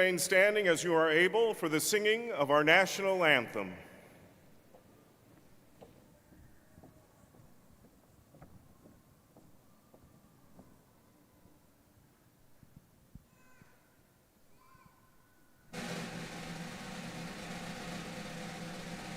remain standing as you are able for the singing of our national anthem.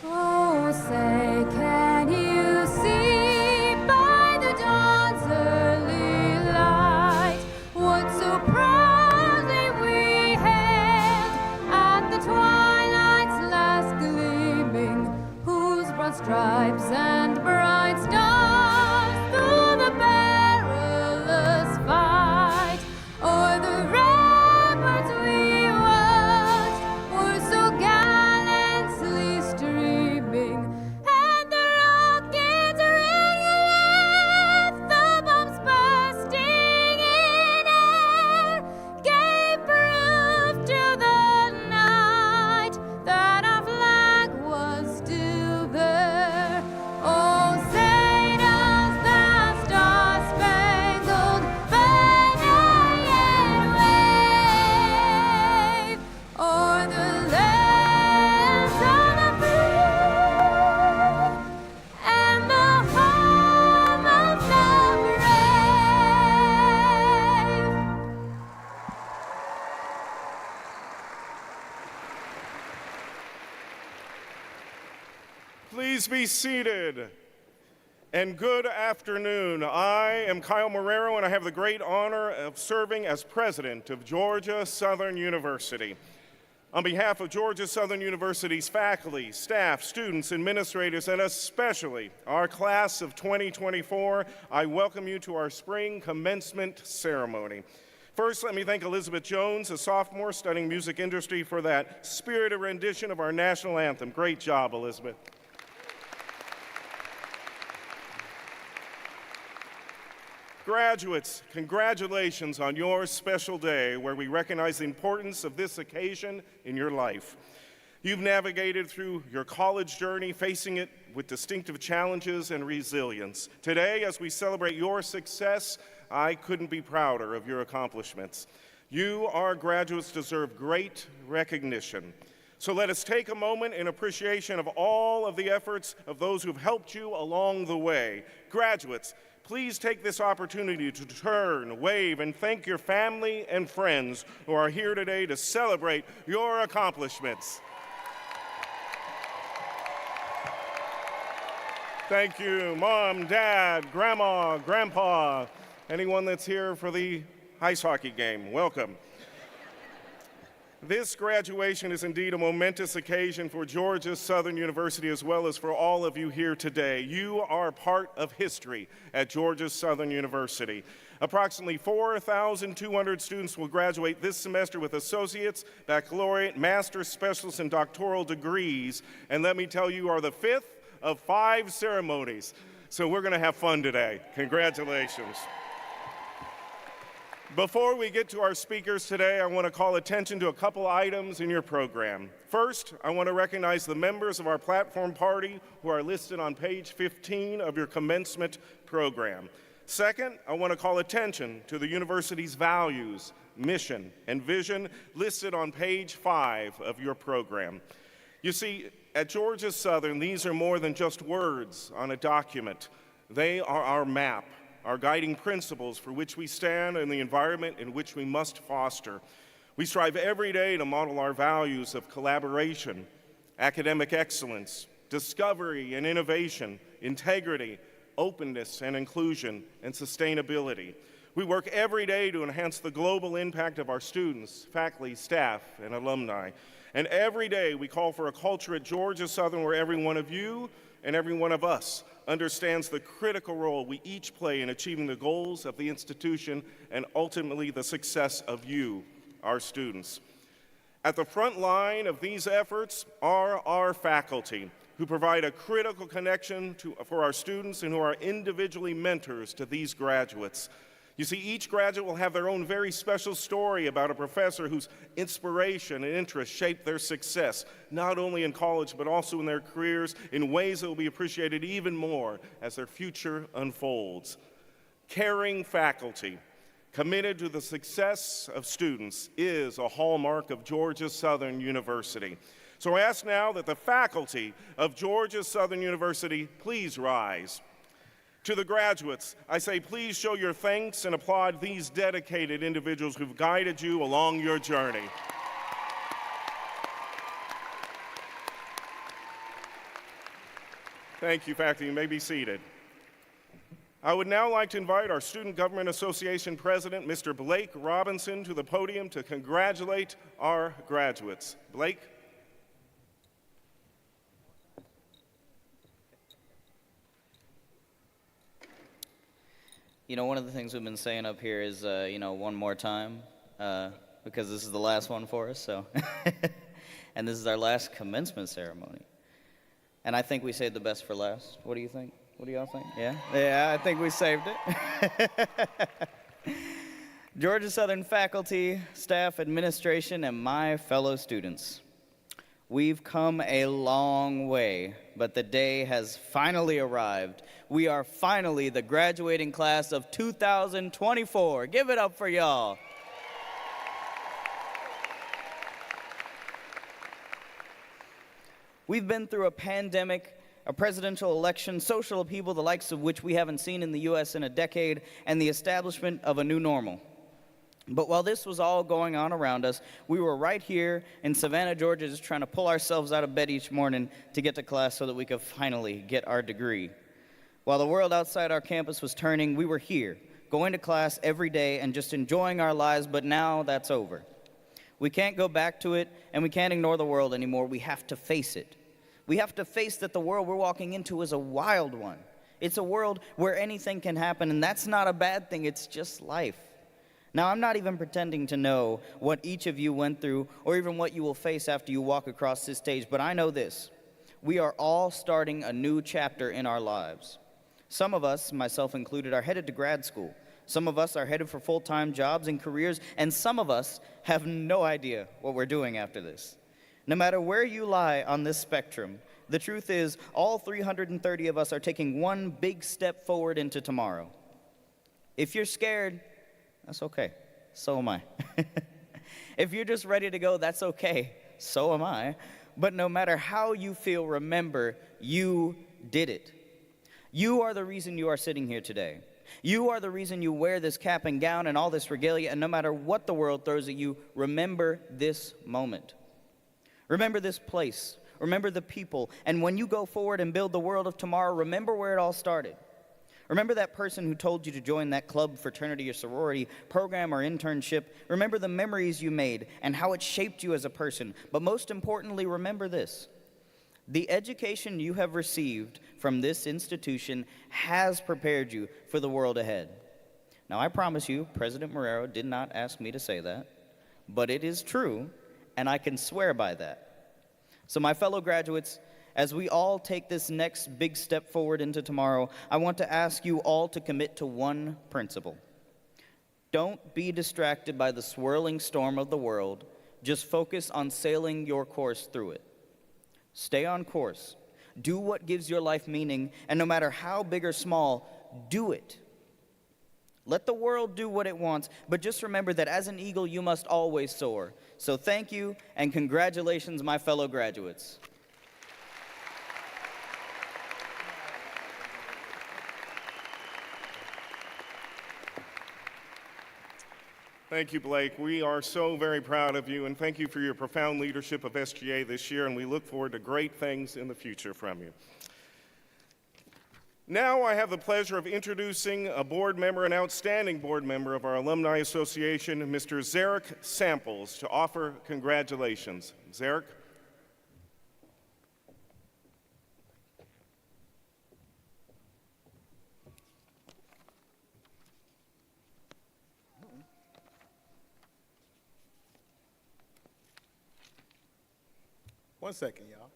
Oh, say, can you see by the dawn's early light what so proudly we hailed at the twilight's last gleaming, whose broad stripes and bright stars through the perilous fight o'er the ramparts we watched were so gallantly streaming, and the rockets ringing, the bombs bursting in air, gave proof to the night that our flag was still there. Oh, say does the star-spangled banner yet wave o'er the lands of the free and the home of the brave? Please be seated. And good afternoon. I am Kyle Marrero, and I have the great honor of serving as president of Georgia Southern University. On behalf of Georgia Southern University's faculty, staff, students, administrators, and especially our class of 2024, I welcome you to our spring commencement ceremony. First, let me thank Elizabeth Jones, a sophomore studying music industry, for that spirited rendition of our national anthem. Great job, Elizabeth. Graduates, congratulations on your special day where we recognize the importance of this occasion in your life. You've navigated through your college journey, facing it with distinctive challenges and resilience. Today, as we celebrate your success, I couldn't be prouder of your accomplishments. You, our graduates, deserve great recognition. So let us take a moment in appreciation of all of the efforts of those who've helped you along the way. Graduates, please take this opportunity to turn, wave, and thank your family and friends who are here today to celebrate your accomplishments. Thank you, Mom, Dad, Grandma, Grandpa, anyone that's here for the ice hockey game. Welcome. This graduation is indeed a momentous occasion for Georgia Southern University as well as for all of you here today. You are part of history at Georgia Southern University. Approximately 4,200 students will graduate this semester with associates, baccalaureate, master's, specialist, and doctoral degrees. And let me tell you, are the fifth of 5 ceremonies. So we're going to have fun today. Congratulations. Before we get to our speakers today, I want to call attention to a couple items in your program. First, I want to recognize the members of our platform party who are listed on page 15 of your commencement program. Second, I want to call attention to the university's values, mission, and vision listed on page 5 of your program. You see, at Georgia Southern, these are more than just words on a document. They are our map, our guiding principles for which we stand and the environment in which we must foster. We strive every day to model our values of collaboration, academic excellence, discovery and innovation, integrity, openness and inclusion, and sustainability. We work every day to enhance the global impact of our students, faculty, staff, and alumni. And every day we call for a culture at Georgia Southern where every one of you and every one of us understands the critical role we each play in achieving the goals of the institution and ultimately the success of you, our students. At the front line of these efforts are our faculty, who provide a critical connection for our students and who are individually mentors to these graduates. You see, each graduate will have their own very special story about a professor whose inspiration and interest shaped their success, not only in college, but also in their careers in ways that will be appreciated even more as their future unfolds. Caring faculty, committed to the success of students, is a hallmark of Georgia Southern University. So I ask now that the faculty of Georgia Southern University please rise. To the graduates, I say please show your thanks and applaud these dedicated individuals who've guided you along your journey. Thank you, faculty. You may be seated. I would now like to invite our Student Government Association President, Mr. Blake Robinson, to the podium to congratulate our graduates. Blake? You know, one of the things we've been saying up here is, one more time, because this is the last one for us, so. And this is our last commencement ceremony. And I think we saved the best for last. What do you think? What do y'all think? Yeah? Yeah, I think we saved it. Georgia Southern faculty, staff, administration, and my fellow students. We've come a long way, but the day has finally arrived. We are finally the graduating class of 2024. Give it up for y'all. We've been through a pandemic, a presidential election, social upheaval, the likes of which we haven't seen in the U.S. in a decade, and the establishment of a new normal. But while this was all going on around us, we were right here in Savannah, Georgia, just trying to pull ourselves out of bed each morning to get to class so that we could finally get our degree. While the world outside our campus was turning, we were here, going to class every day and just enjoying our lives, but now that's over. We can't go back to it, and we can't ignore the world anymore. We have to face it. We have to face that the world we're walking into is a wild one. It's a world where anything can happen, and that's not a bad thing. It's just life. Now, I'm not even pretending to know what each of you went through or even what you will face after you walk across this stage, but I know this. We are all starting a new chapter in our lives. Some of us, myself included, are headed to grad school. Some of us are headed for full-time jobs and careers, and some of us have no idea what we're doing after this. No matter where you lie on this spectrum, the truth is all 330 of us are taking one big step forward into tomorrow. If you're scared, that's okay. So am I. If you're just ready to go, that's okay. So am I. But no matter how you feel, remember, you did it. You are the reason you are sitting here today. You are the reason you wear this cap and gown and all this regalia, and no matter what the world throws at you, remember this moment. Remember this place. Remember the people. And when you go forward and build the world of tomorrow, remember where it all started. Remember that person who told you to join that club, fraternity, or sorority, program, or internship. Remember the memories you made and how it shaped you as a person. But most importantly, remember this. The education you have received from this institution has prepared you for the world ahead. Now, I promise you, President Marrero did not ask me to say that, but it is true, and I can swear by that. So my fellow graduates, as we all take this next big step forward into tomorrow, I want to ask you all to commit to one principle. Don't be distracted by the swirling storm of the world. Just focus on sailing your course through it. Stay on course. Do what gives your life meaning, and no matter how big or small, do it. Let the world do what it wants, but just remember that as an eagle, you must always soar. So thank you, and congratulations, my fellow graduates. Thank you, Blake. We are so very proud of you, and thank you for your profound leadership of SGA this year, and we look forward to great things in the future from you. Now I have the pleasure of introducing a board member, an outstanding board member of our Alumni Association, Mr. Zarek Samples, to offer congratulations. Zarek? One second, y'all.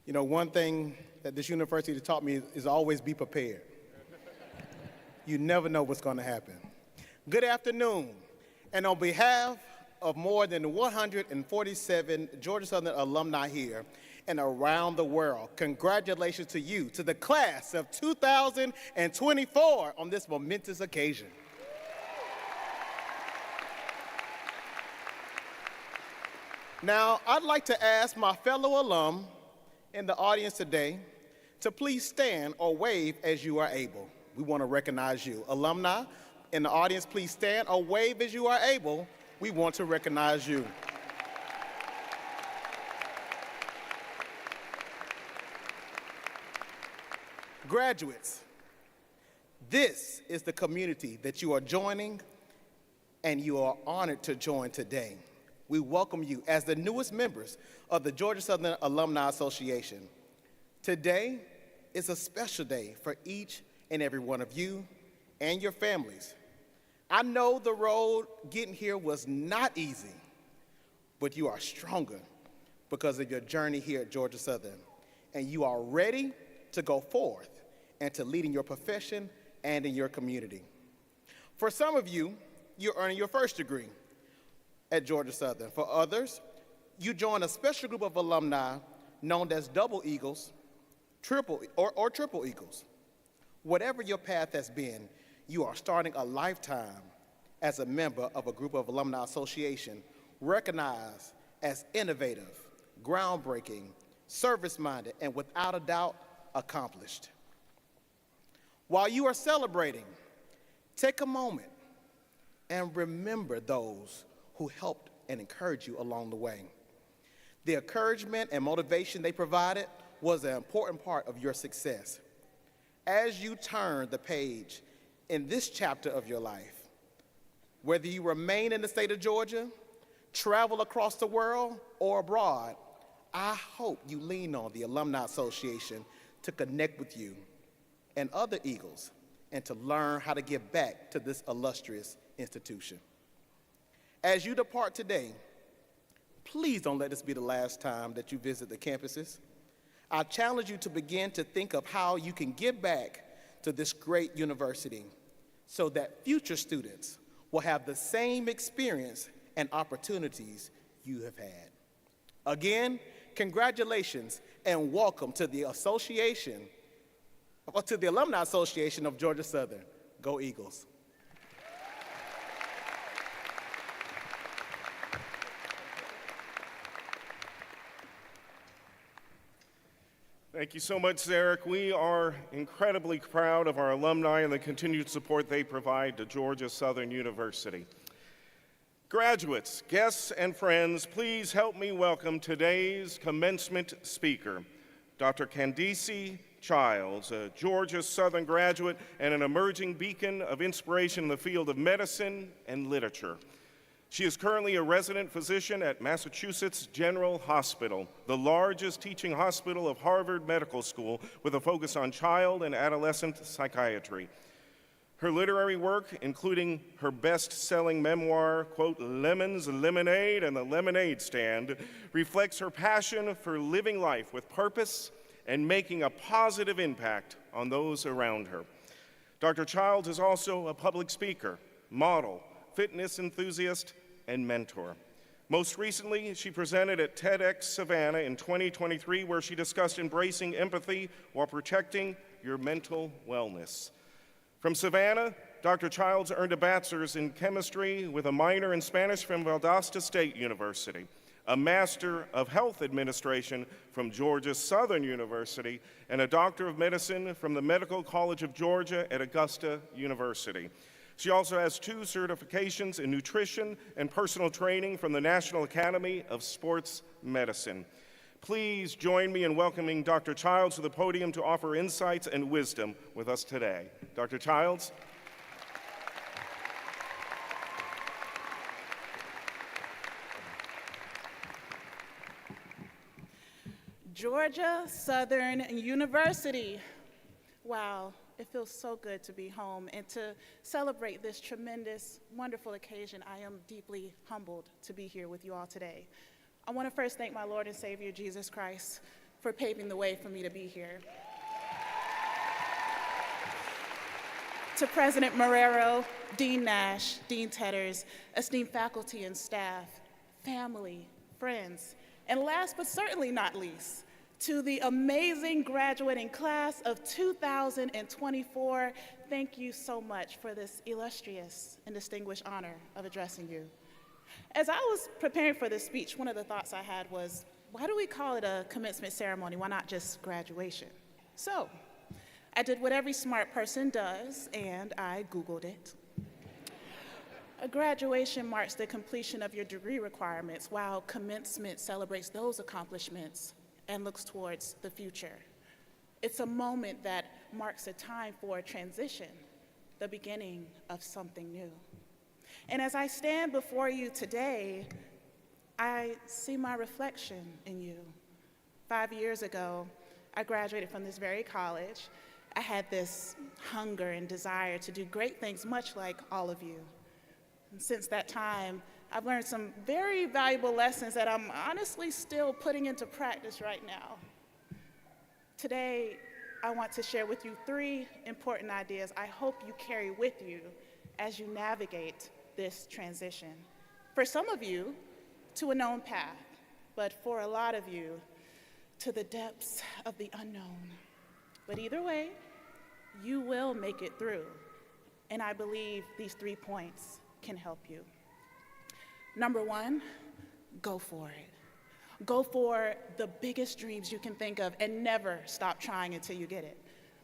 You know, one thing that this university has taught me is always be prepared. You never know what's going to happen. Good afternoon. And on behalf of more than 147 Georgia Southern alumni here and around the world, congratulations to you, to the class of 2024 on this momentous occasion. Now, I'd like to ask my fellow alum in the audience today to please stand or wave as you are able. We want to recognize you. Alumni in the audience, please stand or wave as you are able. We want to recognize you. Graduates, this is the community that you are joining, and you are honored to join today. We welcome you as the newest members of the Georgia Southern Alumni Association. Today is a special day for each and every one of you and your families. I know the road getting here was not easy, but you are stronger because of your journey here at Georgia Southern, and you are ready to go forth and to lead in your profession and in your community. For some of you, you're earning your first degree at Georgia Southern. For others, you join a special group of alumni known as double eagles, triple eagles. Whatever your path has been, you are starting a lifetime as a member of a group of alumni association recognized as innovative, groundbreaking, service-minded, and without a doubt, accomplished. While you are celebrating, take a moment and remember those who helped and encouraged you along the way. The encouragement and motivation they provided was an important part of your success. As you turn the page in this chapter of your life, whether you remain in the state of Georgia, travel across the world, or abroad, I hope you lean on the Alumni Association to connect with you and other Eagles and to learn how to give back to this illustrious institution. As you depart today, please don't let this be the last time that you visit the campuses. I challenge you to begin to think of how you can give back to this great university so that future students will have the same experience and opportunities you have had. Again, congratulations and welcome to the association, or to the Alumni Association of Georgia Southern. Go Eagles. Thank you so much, Zarek. We are incredibly proud of our alumni and the continued support they provide to Georgia Southern University. Graduates, guests, and friends, please help me welcome today's commencement speaker, Dr. Candice Childs, a Georgia Southern graduate and an emerging beacon of inspiration in the field of medicine and literature. She is currently a resident physician at Massachusetts General Hospital, the largest teaching hospital of Harvard Medical School, with a focus on child and adolescent psychiatry. Her literary work, including her best-selling memoir, quote, Lemons, Lemonade, and the Lemonade Stand, reflects her passion for living life with purpose and making a positive impact on those around her. Dr. Childs is also a public speaker, model, fitness enthusiast, and mentor. Most recently, she presented at TEDx Savannah in 2023, where she discussed embracing empathy while protecting your mental wellness. From Savannah, Dr. Childs earned a bachelor's in chemistry with a minor in Spanish from Valdosta State University, a Master of Health Administration from Georgia Southern University, and a Doctor of Medicine from the Medical College of Georgia at Augusta University. She also has 2 certifications in nutrition and personal training from the National Academy of Sports Medicine. Please join me in welcoming Dr. Childs to the podium to offer insights and wisdom with us today. Dr. Childs. Georgia Southern University. Wow. It feels so good to be home and to celebrate this tremendous, wonderful occasion. I am deeply humbled to be here with you all today. I want to first thank my Lord and Savior, Jesus Christ, for paving the way for me to be here. to President Marrero, Dean Nash, Dean Tetters, esteemed faculty and staff, family, friends, and last but certainly not least, to the amazing graduating class of 2024, thank you so much for this illustrious and distinguished honor of addressing you. As I was preparing for this speech, one of the thoughts I had was, why do we call it a commencement ceremony? Why not just graduation? So, I did what every smart person does, and I Googled it. A graduation marks the completion of your degree requirements, while commencement celebrates those accomplishments and looks towards the future. It's a moment that marks a time for a transition, the beginning of something new. And as I stand before you today, I see my reflection in you. 5 years ago, I graduated from this very college. I had this hunger and desire to do great things, much like all of you. And since that time, I've learned some very valuable lessons that I'm honestly still putting into practice right now. Today, I want to share with you 3 important ideas I hope you carry with you as you navigate this transition. For some of you, to a known path, but for a lot of you, to the depths of the unknown. But either way, you will make it through, and I believe these 3 points can help you. Number 1, go for it. Go for the biggest dreams you can think of and never stop trying until you get it.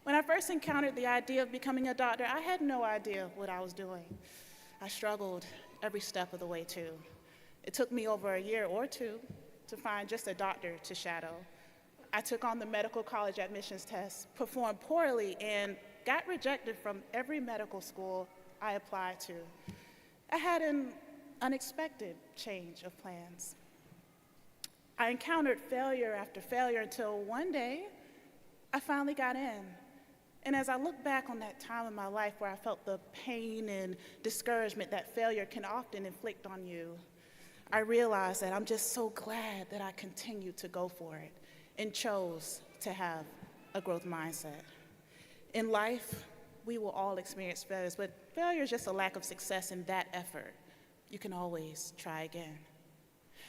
When I first encountered the idea of becoming a doctor, I had no idea what I was doing. I struggled every step of the way too. It took me over a year or 2 to find just a doctor to shadow. I took on the medical college admissions test, performed poorly, and got rejected from every medical school I applied to. I had an unexpected change of plans. I encountered failure after failure until one day I finally got in. And as I look back on that time in my life where I felt the pain and discouragement that failure can often inflict on you, I realized that I'm just so glad that I continued to go for it and chose to have a growth mindset. In life, we will all experience failures, but failure is just a lack of success in that effort. You can always try again.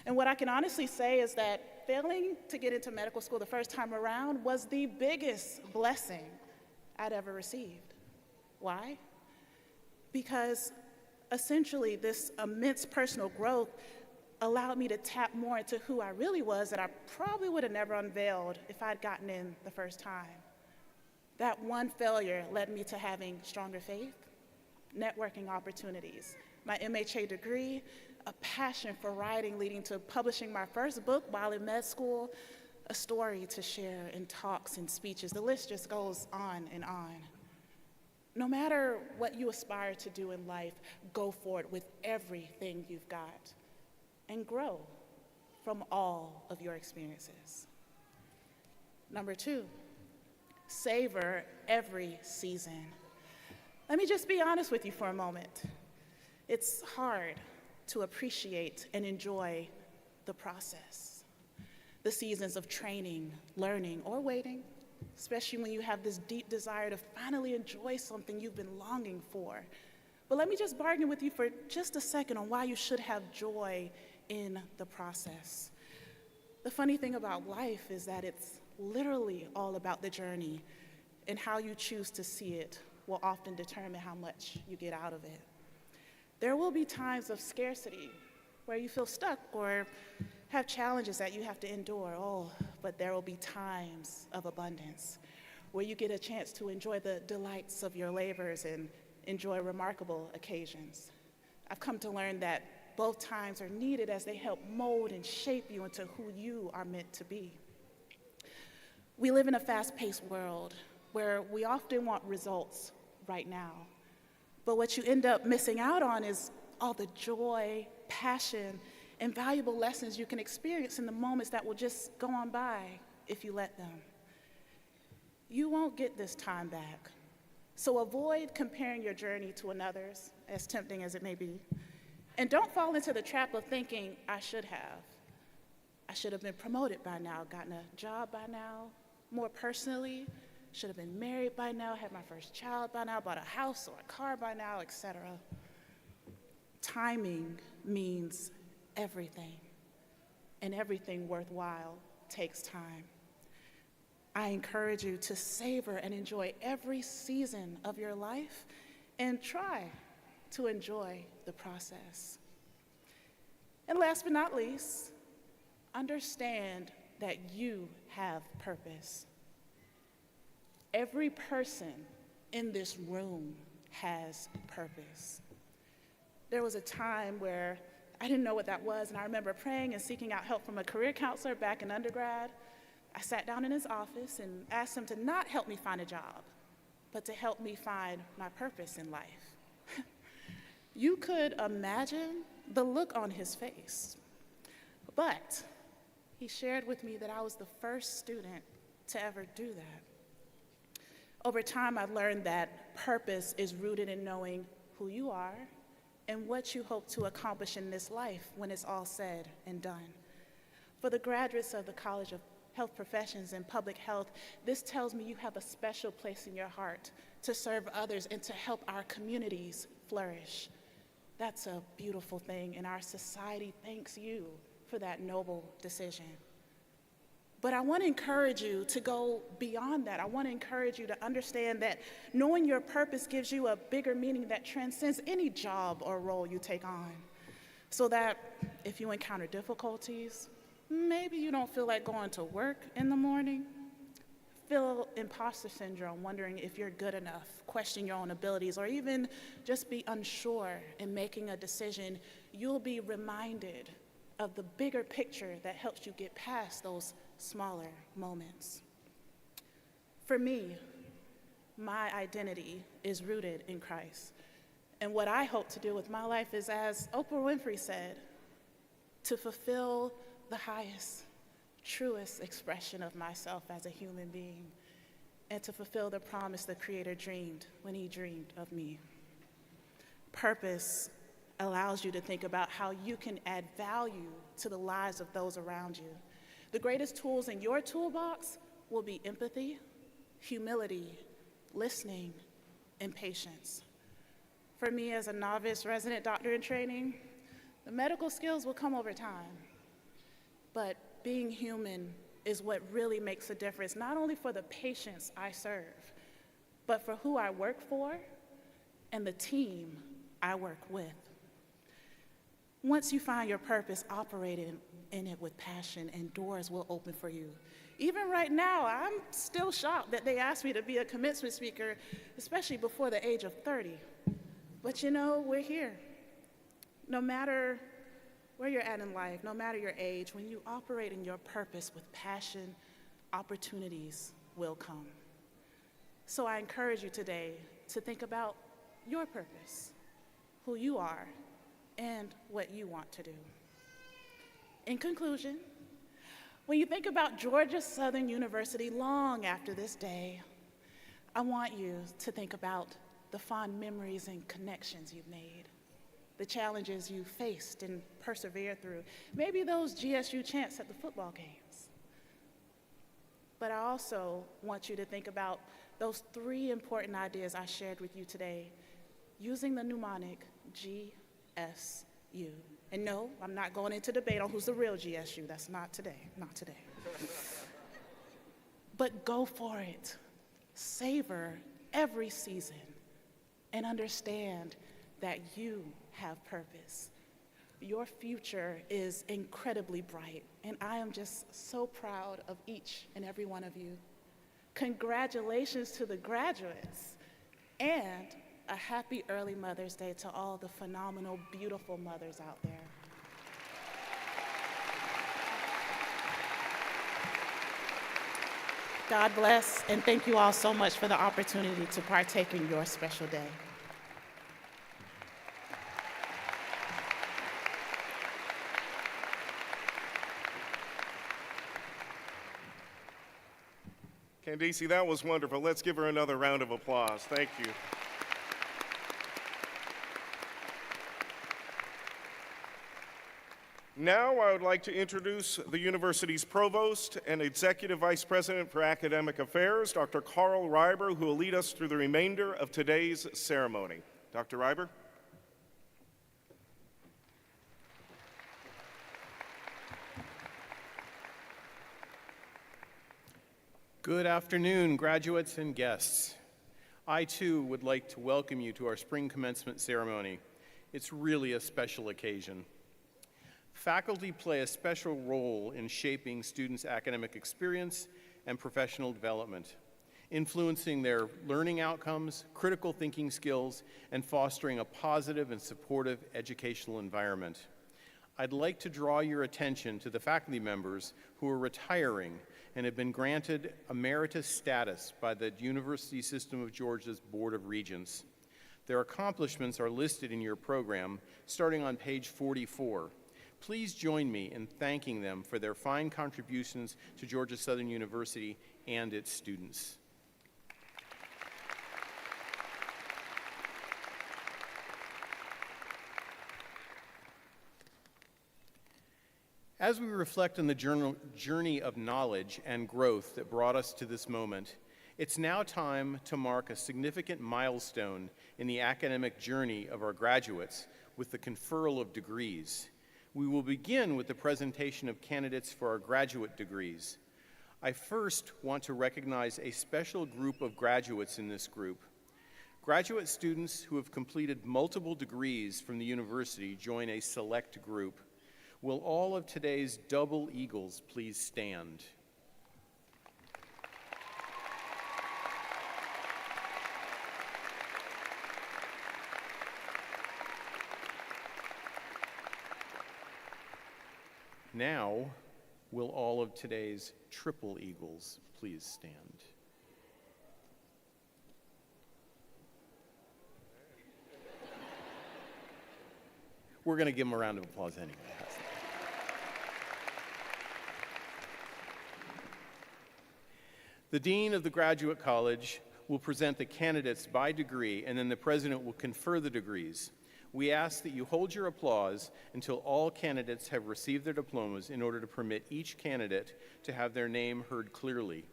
And what I can honestly say is that failing to get into medical school the first time around was the biggest blessing I'd ever received. Why? Because essentially this immense personal growth allowed me to tap more into who I really was that I probably would have never unveiled if I'd gotten in the first time. That one failure led me to having stronger faith, networking opportunities, my MHA degree, a passion for writing leading to publishing my first book while in med school, a story to share in talks and speeches. The list just goes on and on. No matter what you aspire to do in life, go for it with everything you've got and grow from all of your experiences. Number 2, savor every season. Let me just be honest with you for a moment. It's hard to appreciate and enjoy the process, the seasons of training, learning, or waiting, especially when you have this deep desire to finally enjoy something you've been longing for. But let me just bargain with you for just a second on why you should have joy in the process. The funny thing about life is that it's literally all about the journey, and how you choose to see it will often determine how much you get out of it. There will be times of scarcity where you feel stuck or have challenges that you have to endure. But there will be times of abundance where you get a chance to enjoy the delights of your labors and enjoy remarkable occasions. I've come to learn that both times are needed as they help mold and shape you into who you are meant to be. We live in a fast-paced world where we often want results right now. But what you end up missing out on is all the joy, passion, and valuable lessons you can experience in the moments that will just go on by if you let them. You won't get this time back. So avoid comparing your journey to another's, as tempting as it may be. And don't fall into the trap of thinking, I should have been promoted by now, gotten a job by now. More personally, should have been married by now, had my first child by now, bought a house or a car by now, etc. Timing means everything, and everything worthwhile takes time. I encourage you to savor and enjoy every season of your life and try to enjoy the process. And last but not least, understand that you have purpose. Every person in this room has purpose. There was a time where I didn't know what that was, and I remember praying and seeking out help from a career counselor back in undergrad. I sat down in his office and asked him to not help me find a job, but to help me find my purpose in life. You could imagine the look on his face, but he shared with me that I was the first student to ever do that. Over time, I've learned that purpose is rooted in knowing who you are and what you hope to accomplish in this life when it's all said and done. For the graduates of the College of Health Professions and Public Health, this tells me you have a special place in your heart to serve others and to help our communities flourish. That's a beautiful thing, and our society thanks you for that noble decision. But I want to encourage you to go beyond that. I want to encourage you to understand that knowing your purpose gives you a bigger meaning that transcends any job or role you take on. So that if you encounter difficulties, maybe you don't feel like going to work in the morning, feel imposter syndrome, wondering if you're good enough, question your own abilities, or even just be unsure in making a decision, you'll be reminded of the bigger picture that helps you get past those smaller moments. For me, my identity is rooted in Christ. And what I hope to do with my life is, as Oprah Winfrey said, to fulfill the highest, truest expression of myself as a human being, and to fulfill the promise the Creator dreamed when He dreamed of me. Purpose allows you to think about how you can add value to the lives of those around you. The greatest tools in your toolbox will be empathy, humility, listening, and patience. For me, as a novice resident doctor in training, the medical skills will come over time. But being human is what really makes a difference, not only for the patients I serve, but for who I work for and the team I work with. Once you find your purpose, operate in it with passion, and doors will open for you. Even right now, I'm still shocked that they asked me to be a commencement speaker, especially before the age of 30. But you know, we're here. No matter where you're at in life, no matter your age, when you operate in your purpose with passion, opportunities will come. So I encourage you today to think about your purpose, who you are, and what you want to do. In conclusion, when you think about Georgia Southern University long after this day, I want you to think about the fond memories and connections you've made, the challenges you faced and persevered through, maybe those GSU chants at the football games. But I also want you to think about those 3 important ideas I shared with you today, using the mnemonic GSU. And no, I'm not going into debate on who's the real GSU. That's not today, not today. But go for it. Savor every season and understand that you have purpose. Your future is incredibly bright, and I am just so proud of each and every one of you. Congratulations to the graduates, and a happy early Mother's Day to all the phenomenal, beautiful mothers out there. God bless, and thank you all so much for the opportunity to partake in your special day. Candice, that was wonderful. Let's give her another round of applause. Thank you. Now I would like to introduce the university's provost and executive vice president for academic affairs, Dr. Carl Reiber, who will lead us through the remainder of today's ceremony. Dr. Reiber? Good afternoon, graduates and guests. I too would like to welcome you to our spring commencement ceremony. It's really a special occasion. Faculty play a special role in shaping students' academic experience and professional development, influencing their learning outcomes, critical thinking skills, and fostering a positive and supportive educational environment. I'd like to draw your attention to the faculty members who are retiring and have been granted emeritus status by the University System of Georgia's Board of Regents. Their accomplishments are listed in your program, starting on page 44. Please join me in thanking them for their fine contributions to Georgia Southern University and its students. As we reflect on the journey of knowledge and growth that brought us to this moment, it's now time to mark a significant milestone in the academic journey of our graduates with the conferral of degrees. We will begin with the presentation of candidates for our graduate degrees. I first want to recognize a special group of graduates in this group. Graduate students who have completed multiple degrees from the university join a select group. Will all of today's double eagles please stand? Now, will all of today's triple eagles please stand? We're going to give them a round of applause anyway. The Dean of the Graduate College will present the candidates by degree, and then the President will confer the degrees. We ask that you hold your applause until all candidates have received their diplomas in order to permit each candidate to have their name heard clearly.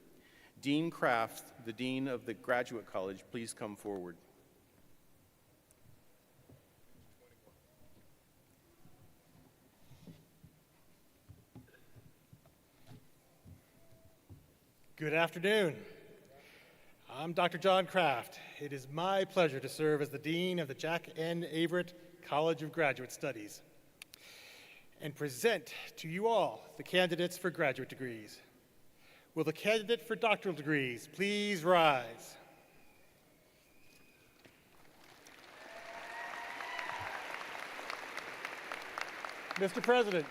Dean Kraft, the Dean of the Graduate College, please come forward. Good afternoon. I'm Dr. John Kraft. It is my pleasure to serve as the Dean of the Jack N. Averett College of Graduate Studies and present to you all the candidates for graduate degrees. Will the candidate for doctoral degrees please rise? Mr. President,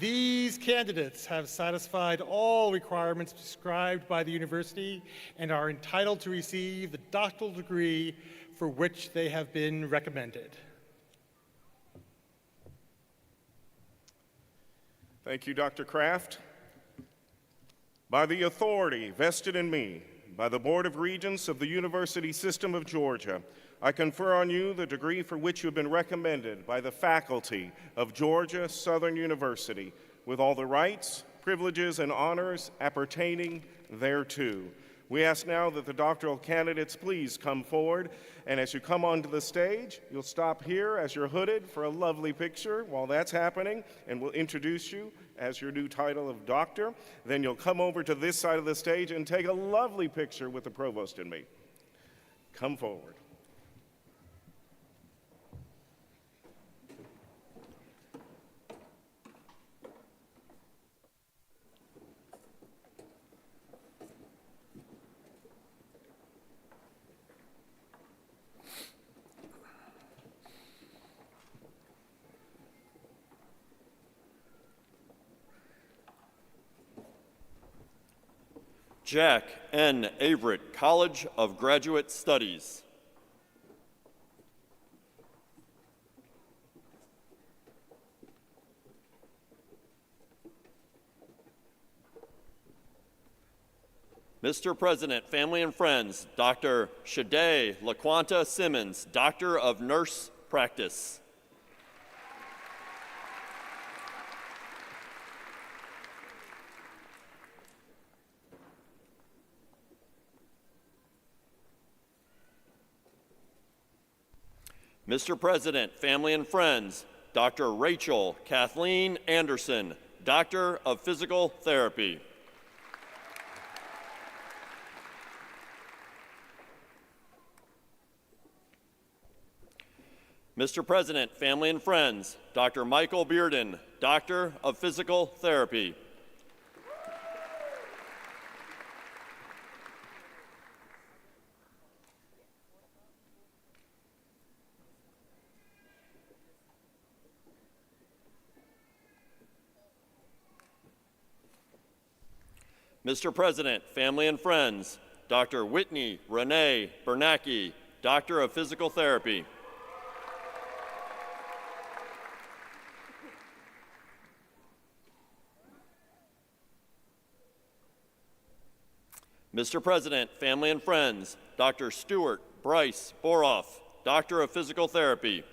these candidates have satisfied all requirements prescribed by the university and are entitled to receive the doctoral degree for which they have been recommended. Thank you, Dr. Kraft. By the authority vested in me by the Board of Regents of the University System of Georgia, I confer on you the degree for which you have been recommended by the faculty of Georgia Southern University, with all the rights, privileges, and honors appertaining thereto. We ask now that the doctoral candidates please come forward, and as you come onto the stage, you'll stop here as you're hooded for a lovely picture while that's happening, and we'll introduce you as your new title of doctor. Then you'll come over to this side of the stage and take a lovely picture with the provost and me. Come forward. Jack N. Averett College of Graduate Studies. Mr. President, family and friends, Dr. Shade LaQuanta Simmons, Doctor of Nurse Practice. Mr. President, family and friends, Dr. Rachel Kathleen Anderson, Doctor of Physical Therapy. Mr. President, family and friends, Dr. Michael Bearden, Doctor of Physical Therapy. Mr. President, family and friends, Dr. Whitney Renee Bernacki, Doctor of Physical Therapy. Mr. President, family and friends, Dr. Stuart Bryce Boroff, Doctor of Physical Therapy.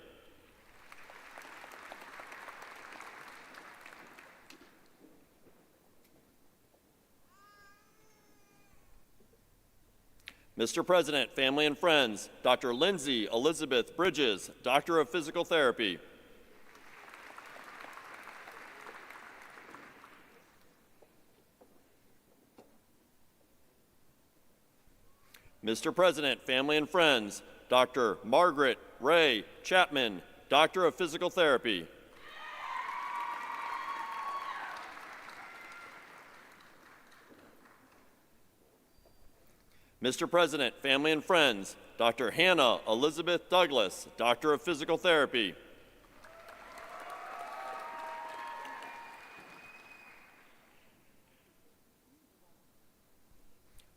Mr. President, family and friends, Dr. Lindsay Elizabeth Bridges, Doctor of Physical Therapy. Mr. President, family and friends, Dr. Margaret Ray Chapman, Doctor of Physical Therapy. Mr. President, family and friends, Dr. Hannah Elizabeth Douglas, Doctor of Physical Therapy.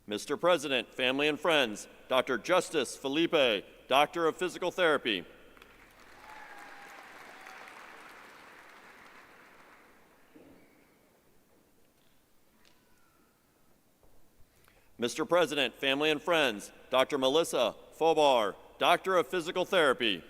Mr. President, family and friends, Dr. Justice Felipe, Doctor of Physical Therapy. Mr. President, family and friends, Dr. Melissa Fobar, Doctor of Physical Therapy.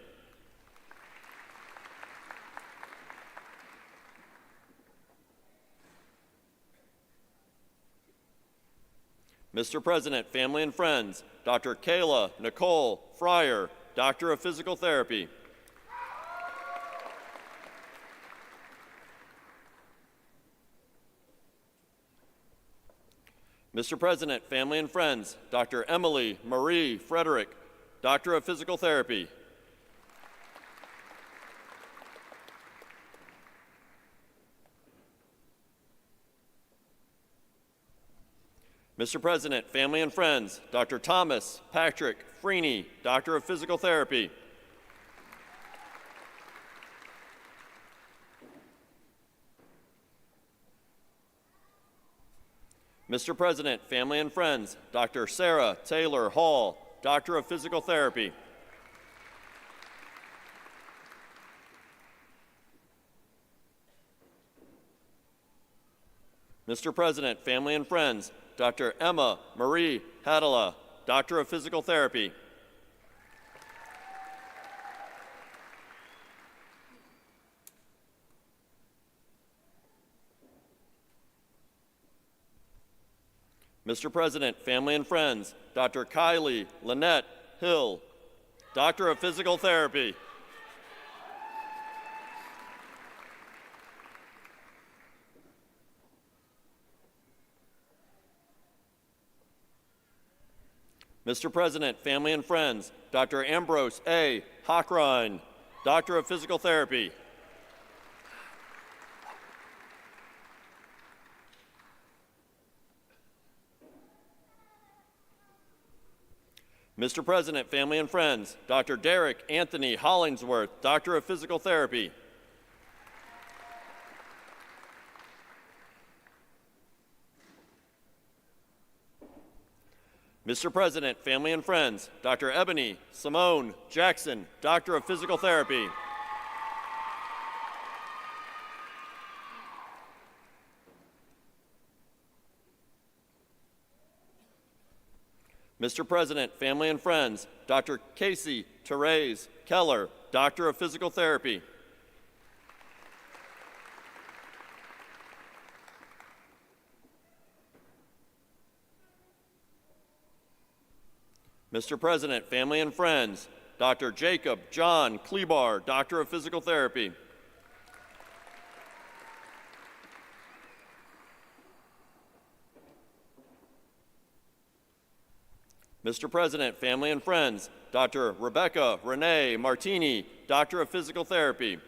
Mr. President, family and friends, Dr. Kayla Nicole Fryer, Doctor of Physical Therapy. Mr. President, family and friends, Dr. Emily Marie Frederick, Doctor of Physical Therapy. Mr. President, family and friends, Dr. Thomas Patrick Freeney, Doctor of Physical Therapy. Mr. President, family and friends, Dr. Sarah Taylor Hall, Doctor of Physical Therapy. Mr. President, family and friends, Dr. Emma Marie Hadala, Doctor of Physical Therapy. Mr. President, family and friends, Dr. Kylie Lynette Hill, Doctor of Physical Therapy. Mr. President, family and friends, Dr. Ambrose A. Hockrein, Doctor of Physical Therapy. Mr. President, family and friends, Dr. Derek Anthony Hollingsworth, Doctor of Physical Therapy. Mr. President, family and friends, Dr. Ebony Simone Jackson, Doctor of Physical Therapy. Mr. President, family and friends, Dr. Casey Therese Keller, Doctor of Physical Therapy. Mr. President, family and friends, Dr. Jacob John Klebar, Doctor of Physical Therapy. Mr. President, family and friends, Dr. Rebecca Renee Martini, Doctor of Physical Therapy.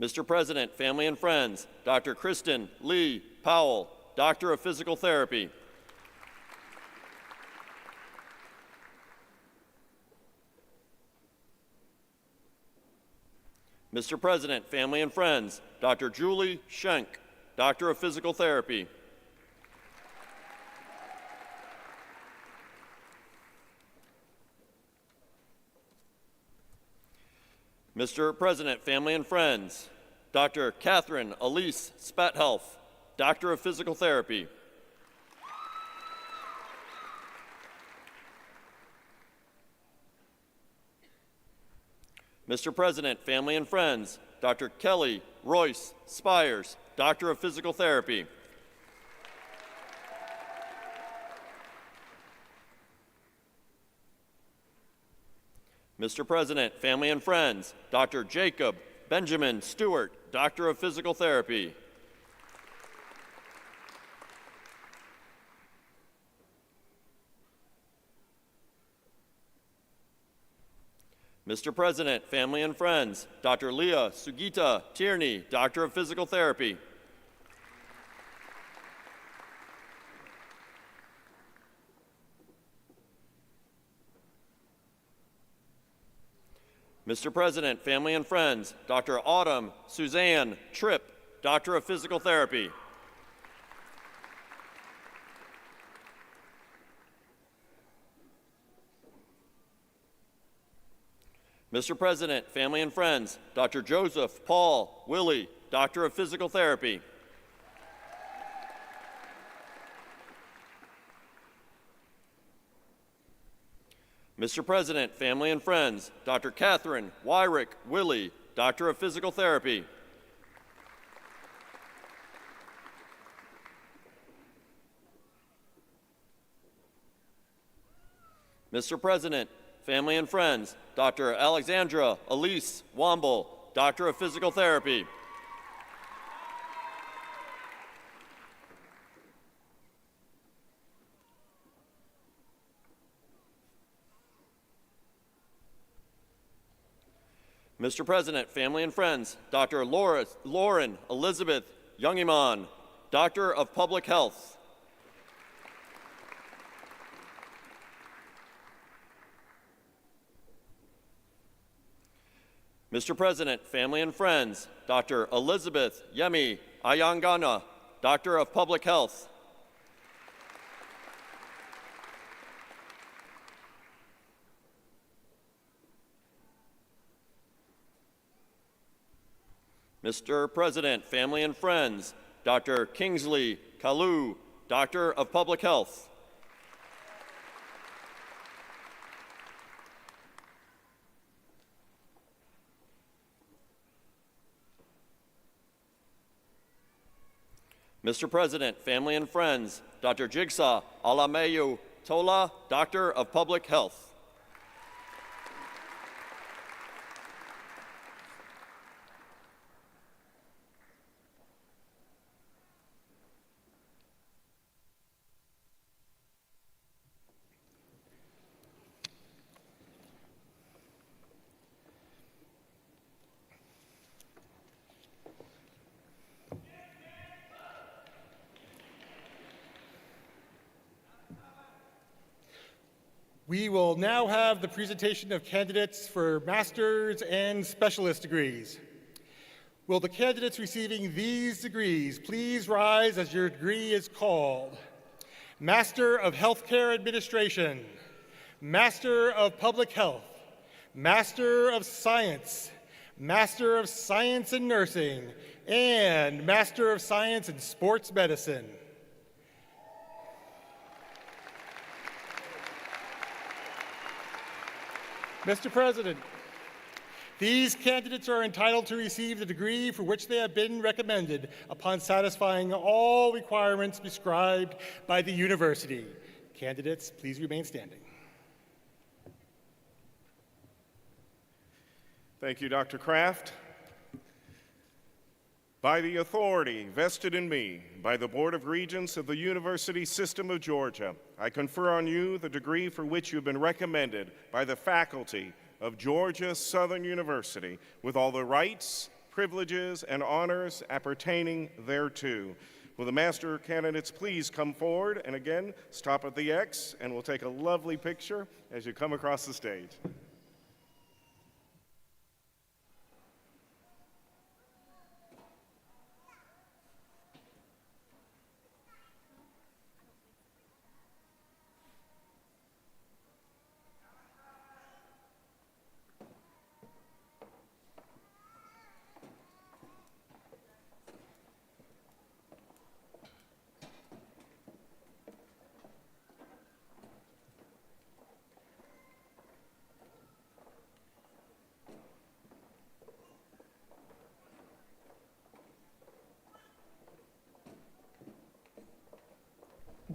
Mr. President, family and friends, Dr. Kristen Lee Powell, Doctor of Physical Therapy. Mr. President, family and friends, Dr. Julie Schenk, Doctor of Physical Therapy. Mr. President, family and friends, Dr. Catherine Elise Spathelf, Doctor of Physical Therapy. Mr. President, family and friends, Dr. Kelly Royce Spires, Doctor of Physical Therapy. Mr. President, family and friends, Dr. Jacob Benjamin Stewart, Doctor of Physical Therapy. Mr. President, family and friends, Dr. Leah Sugita Tierney, Doctor of Physical Therapy. Mr. President, family and friends, Dr. Autumn Suzanne Tripp, Doctor of Physical Therapy. Mr. President, family and friends, Dr. Joseph Paul Willie, Doctor of Physical Therapy. Mr. President, family and friends, Dr. Catherine Wyrick Willie, Doctor of Physical Therapy. Mr. President, family and friends, Dr. Alexandra Elise Womble, Doctor of Physical Therapy. Mr. President, family and friends, Dr. Lauren Elizabeth Youngiman, Doctor of Public Health. Mr. President, family and friends, Dr. Elizabeth Yemi Ayangana, Doctor of Public Health. Mr. President, family and friends, Dr. Kingsley Kalu, Doctor of Public Health. Mr. President, family and friends, Dr. Jigsaw Alameyu Tola, Doctor of Public Health. We will now have the presentation of candidates for master's and specialist degrees. Will the candidates receiving these degrees please rise as your degree is called? Master of Healthcare Administration, Master of Public Health, Master of Science, Master of Science in Nursing, and Master of Science in Sports Medicine. Mr. President, These candidates are entitled to receive the degree for which they have been recommended upon satisfying all requirements prescribed by the university. Candidates, please remain standing. Thank you, Dr. Kraft. By the authority vested in me by the Board of Regents of the University System of Georgia, I confer on you the degree for which you have been recommended by the faculty of Georgia Southern University, with all the rights, privileges, and honors appertaining thereto. Will the master candidates please come forward and again stop at the X, and we'll take a lovely picture as you come across the stage.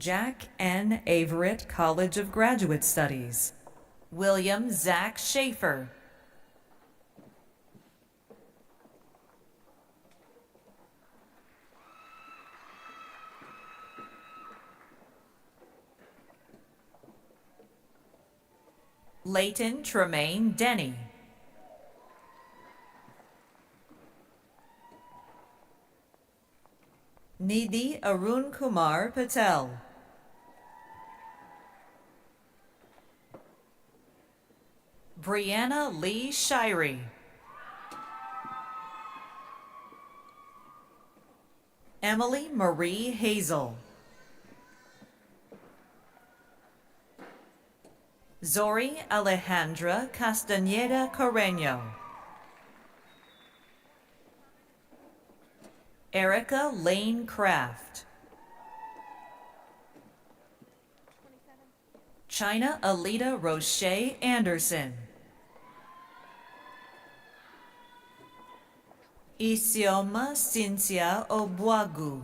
Jack N. Averett College of Graduate Studies. William Zach Schaefer. Leighton Tremaine Denny. Nidhi Arun Kumar Patel. Brianna Lee Shirey. Emily Marie Hazel. Zori Alejandra Castañeda Carreño. Erica Lane Craft. China Alita Roche Anderson. Isioma Cynthia Obuagu.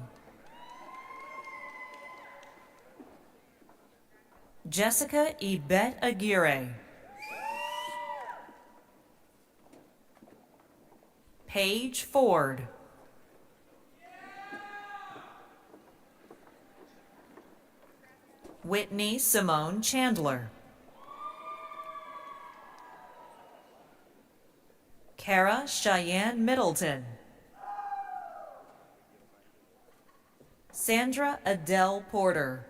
Jessica Yvette Aguirre. Paige Ford. Whitney Simone Chandler. Kara Cheyenne Middleton. Sandra Adele Porter.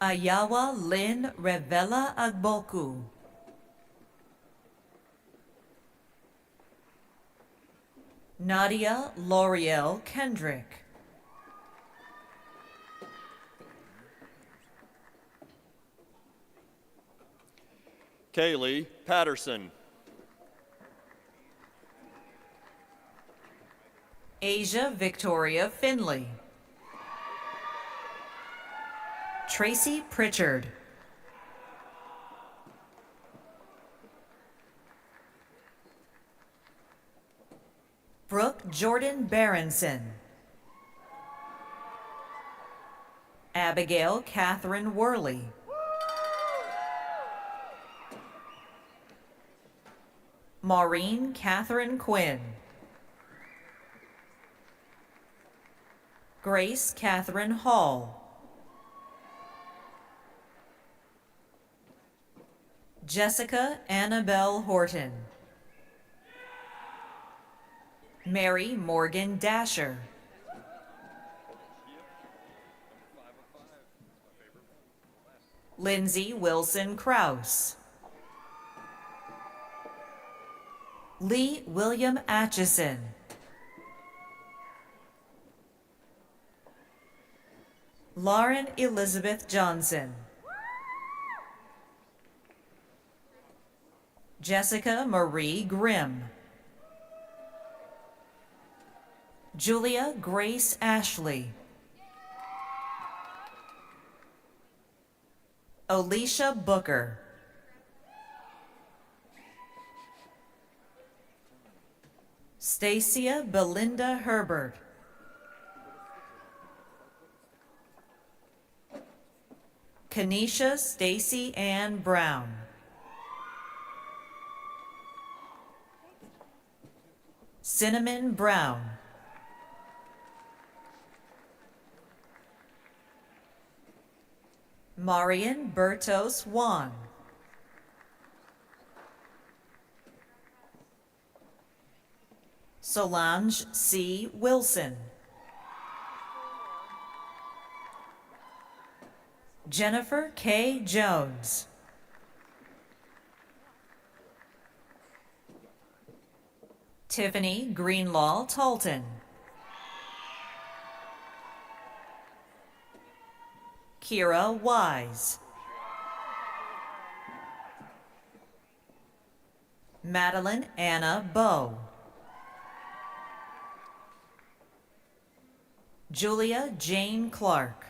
Ayawa Lynn Revela Agboku. Nadia L'Oreal Kendrick. Kaylee Patterson. Asia Victoria Finley. Tracy Pritchard. Brooke Jordan Berenson. Abigail Catherine Worley. Maureen Catherine Quinn. Grace Catherine Hall. Jessica Annabelle Horton. Mary Morgan Dasher. Lindsay Wilson Krause. Lee William Atchison. Lauren Elizabeth Johnson. Jessica Marie Grimm. Julia Grace Ashley. Alicia Booker. Stacia Belinda Herbert. Kanisha Stacy Ann Brown. Cinnamon Brown. Marian Bertos Juan. Solange C. Wilson. Jennifer K. Jones. Tiffany Greenlaw Talton. Kira Wise. Madeline Anna Bowe. Julia Jane Clark.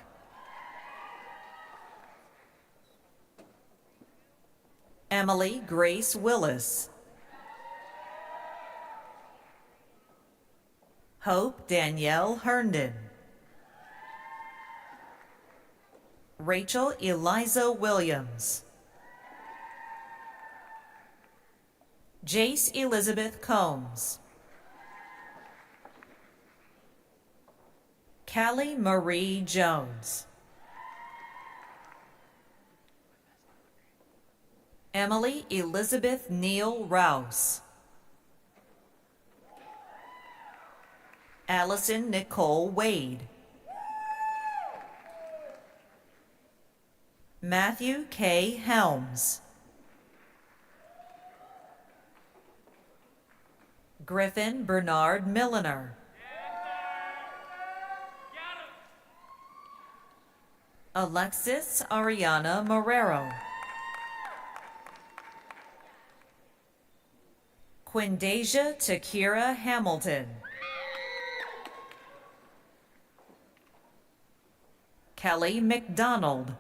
Emily Grace Willis. Hope Danielle Herndon. Rachel Eliza Williams. Jace Elizabeth Combs. Callie Marie Jones. Emily Elizabeth Neal Rouse. Allison Nicole Wade. Matthew K. Helms. Griffin Bernard Milliner. Alexis Ariana Marrero. Quindasia Takira Hamilton. Kelly McDonald.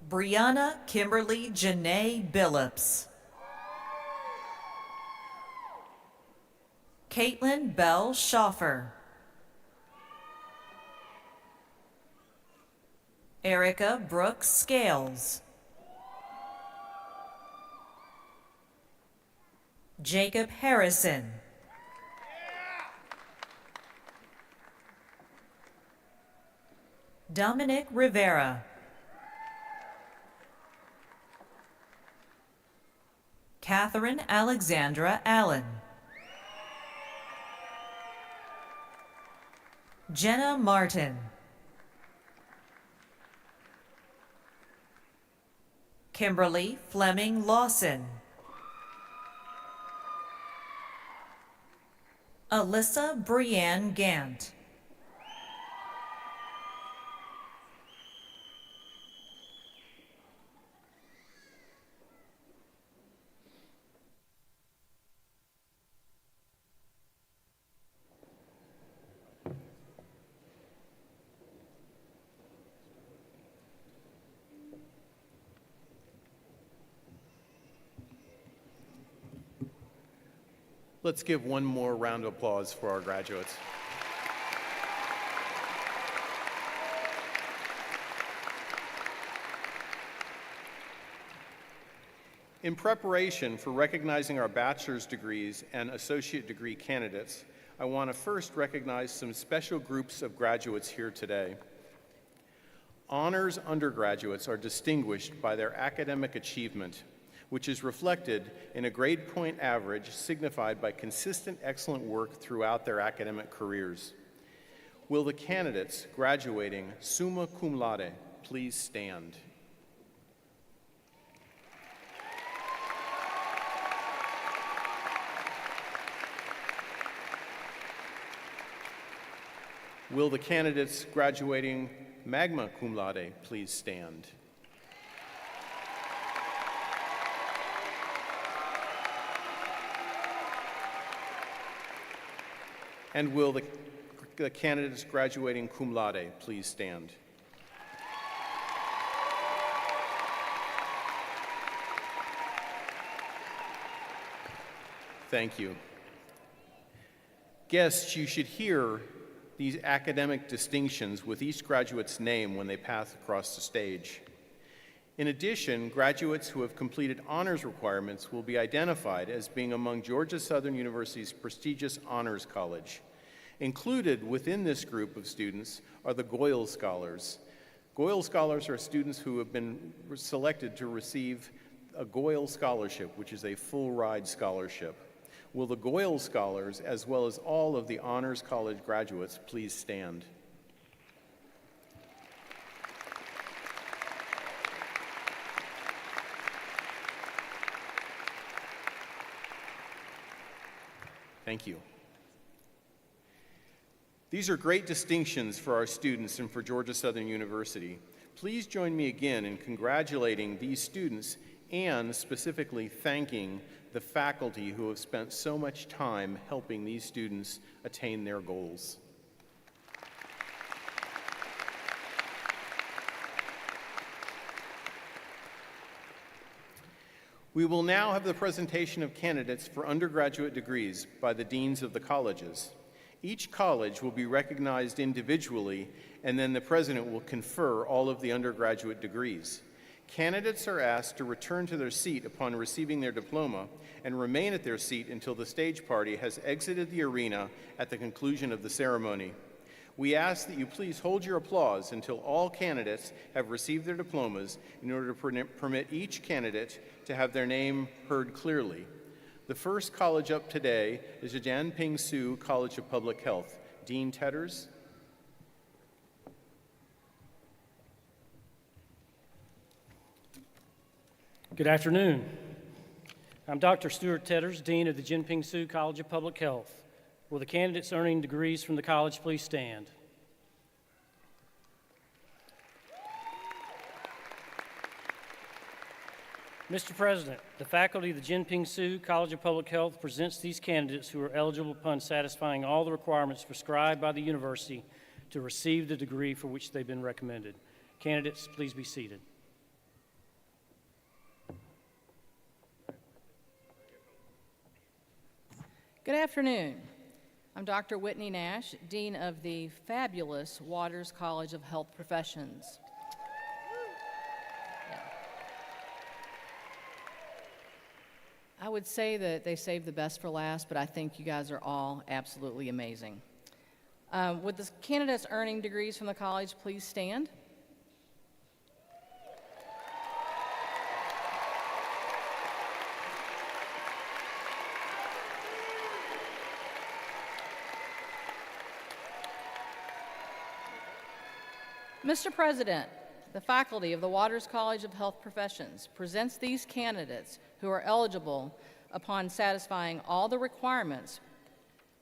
Brianna Kimberly Janae Billups. Caitlin Bell Schoffer. Erica Brooks Scales. Jacob Harrison. Dominic Rivera. Catherine Alexandra Allen. Jenna Martin. Kimberly Fleming Lawson. Alyssa Brianne Gant. Let's give one more round of applause for our graduates. In preparation for recognizing our bachelor's degrees and associate degree candidates, I want to first recognize some special groups of graduates here today. Honors undergraduates are distinguished by their academic achievement, which is reflected in a grade point average signified by consistent excellent work throughout their academic careers. Will the candidates graduating summa cum laude please stand? Will the candidates graduating magna cum laude please stand? And will the candidates graduating cum laude please stand? Thank you. Guests, you should hear these academic distinctions with each graduate's name when they pass across the stage. In addition, graduates who have completed honors requirements will be identified as being among Georgia Southern University's prestigious honors college. Included within this group of students are the Goyle Scholars. Goyle Scholars are students who have been selected to receive a Goyle Scholarship, which is a full-ride scholarship. Will the Goyle Scholars, as well as all of the Honors College graduates, please stand? Thank you. These are great distinctions for our students and for Georgia Southern University. Please join me again in congratulating these students and specifically thanking the faculty who have spent so much time helping these students attain their goals. We will now have the presentation of candidates for undergraduate degrees by the deans of the colleges. Each college will be recognized individually, and then the president will confer all of the undergraduate degrees. Candidates are asked to return to their seat upon receiving their diploma and remain at their seat until the stage party has exited the arena at the conclusion of the ceremony. We ask that you please hold your applause until all candidates have received their diplomas in order to permit each candidate to have their name heard clearly. The first college up today is the Jianping Su College of Public Health. Dean Tetters. Good afternoon. I'm Dr. Stuart Tetters, Dean of the Jianping Su College of Public Health. Will the candidates earning degrees from the college please stand? Mr. President, the faculty of the Jianping Su College of Public Health presents these candidates who are eligible upon satisfying all the requirements prescribed by the university to receive the degree for which they've been recommended. Candidates, please be seated. Good afternoon. I'm Dr. Whitney Nash, Dean of the fabulous Waters College of Health Professions. I would say that they saved the best for last, but I think you guys are all absolutely amazing. Would the candidates earning degrees from the college please stand? Mr. President, the faculty of the Waters College of Health Professions presents these candidates who are eligible upon satisfying all the requirements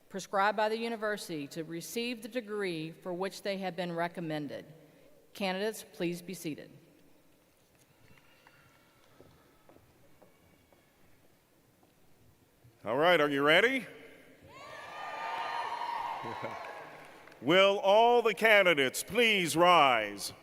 prescribed by the university to receive the degree for which they have been recommended. Candidates, please be seated. All right, are you ready? Will all the candidates please rise?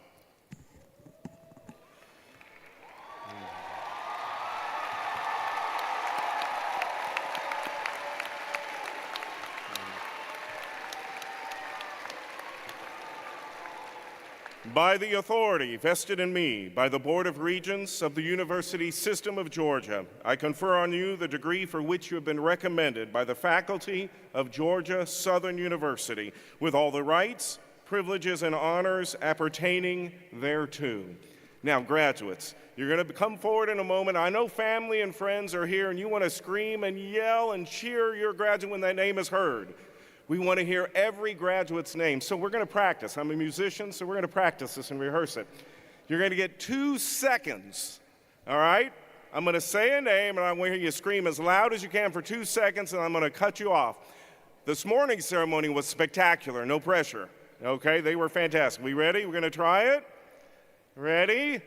By the authority vested in me by the Board of Regents of the University System of Georgia, I confer on you the degree for which you have been recommended by the faculty of Georgia Southern University, with all the rights, privileges, and honors appertaining thereto. Now, graduates, you're going to come forward in a moment. I know family and friends are here, and you want to scream and yell and cheer your graduate when that name is heard. We want to hear every graduate's name, so we're going to practice. I'm a musician, so we're going to practice this and rehearse it. You're going to get 2 seconds, all right? I'm going to say a name, and I want to hear you scream as loud as you can for 2 seconds, and I'm going to cut you off. This morning's ceremony was spectacular, no pressure, okay? They were fantastic. We ready? We're going to try it? Ready?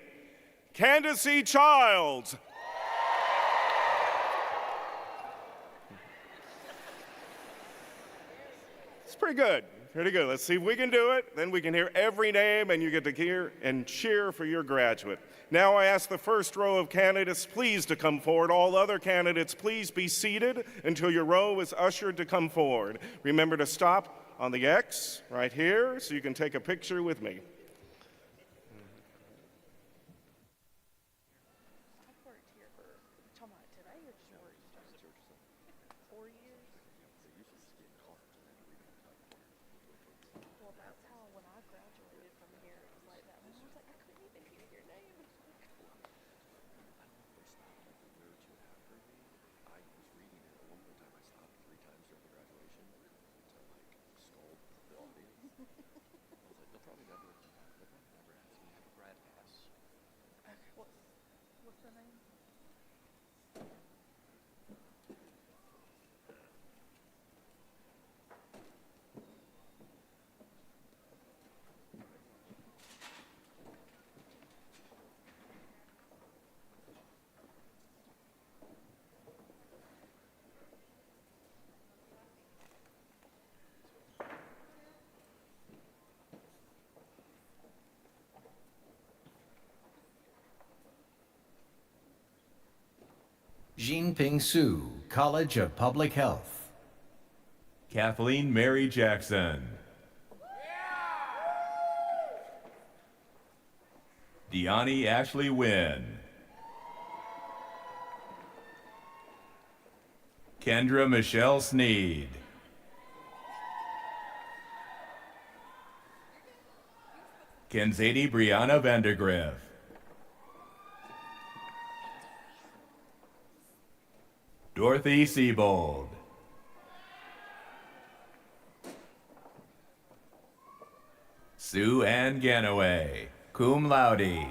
Candace Childs. It's pretty good. Pretty good. Let's see if we can do it. Then we can hear every name, and you get to hear and cheer for your graduate. Now I ask the first row of candidates please to come forward. All other candidates, please be seated until your row is ushered to come forward. Remember to stop on the X right here so you can take a picture with me. Jinping Su, College of Public Health. Kathleen Mary Jackson. Deani Ashley Wynn. Kendra Michelle Sneed. Kenzadi Brianna Vandergriff. Dorothy Siebold. Sue Ann Ganaway, cum laude.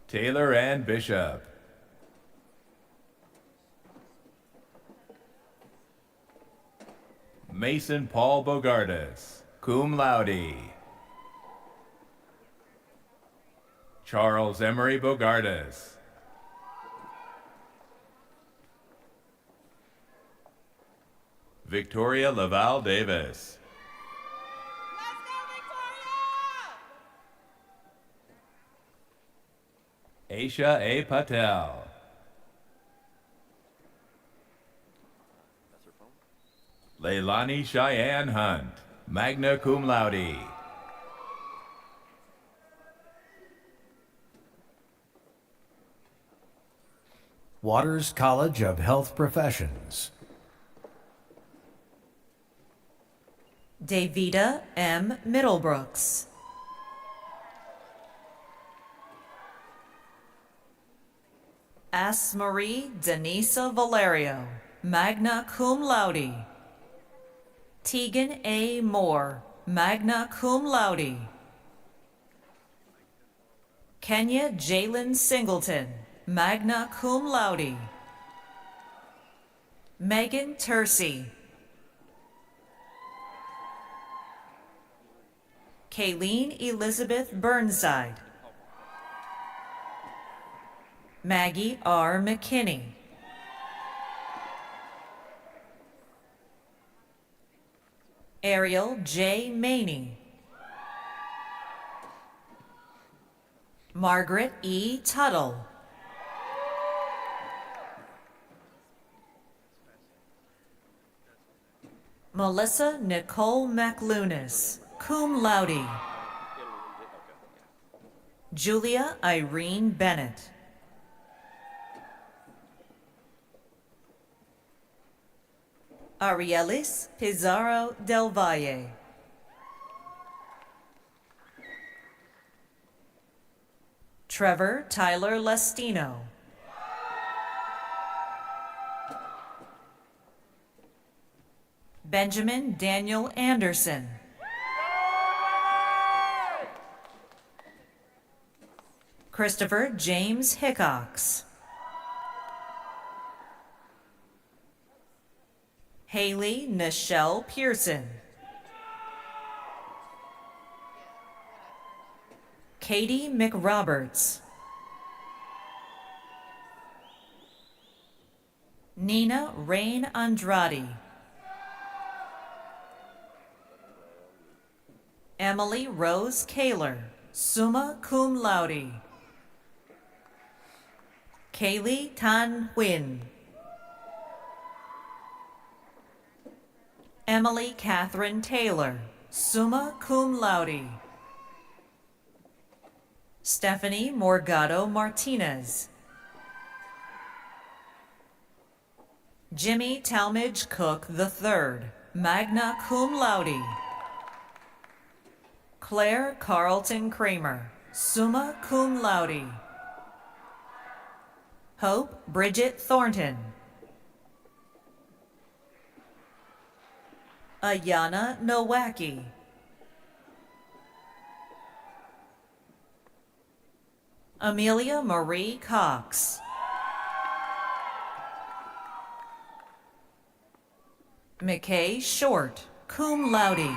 Taylor Ann Bishop. Mason Paul Bogardus, cum laude. Charles Emery Bogardus. Victoria Laval Davis. Aisha A. Patel. Leilani Cheyenne Hunt, magna cum laude. Waters College of Health Professions. Davida M. Middlebrooks. Asmarie Denisa Valerio, magna cum laude. Tegan A. Moore, magna cum laude. Kenya Jalen Singleton, magna cum laude. Megan Tersey. Kayleen Elizabeth Burnside. Maggie R. McKinney. Ariel J. Maney. Margaret E. Tuttle. Melissa Nicole McLunas, cum laude. Julia Irene Bennett. Arielis Pizarro del Valle. Trevor Tyler Lestino. Benjamin Daniel Anderson. Christopher James Hickox. Haley Nichelle Pearson. Katie McRoberts. Nina Rain Andrade. Emily Rose Kaler, summa cum laude. Kaylee Tan Huynh. Emily Catherine Taylor, summa cum laude. Stephanie Morgado Martinez. Jimmy Talmadge Cook III, magna cum laude. Claire Carlton Kramer, summa cum laude. Hope Bridget Thornton. Ayana Nowacki. Amelia Marie Cox. McKay Short, cum laude.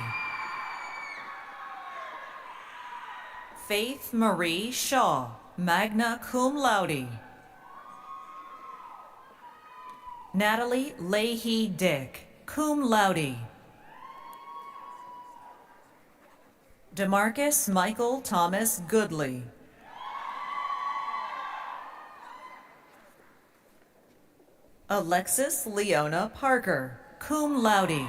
Faith Marie Shaw, magna cum laude. Natalie Leahy Dick, cum laude. DeMarcus Michael Thomas Goodley. Alexis Leona Parker, cum laude.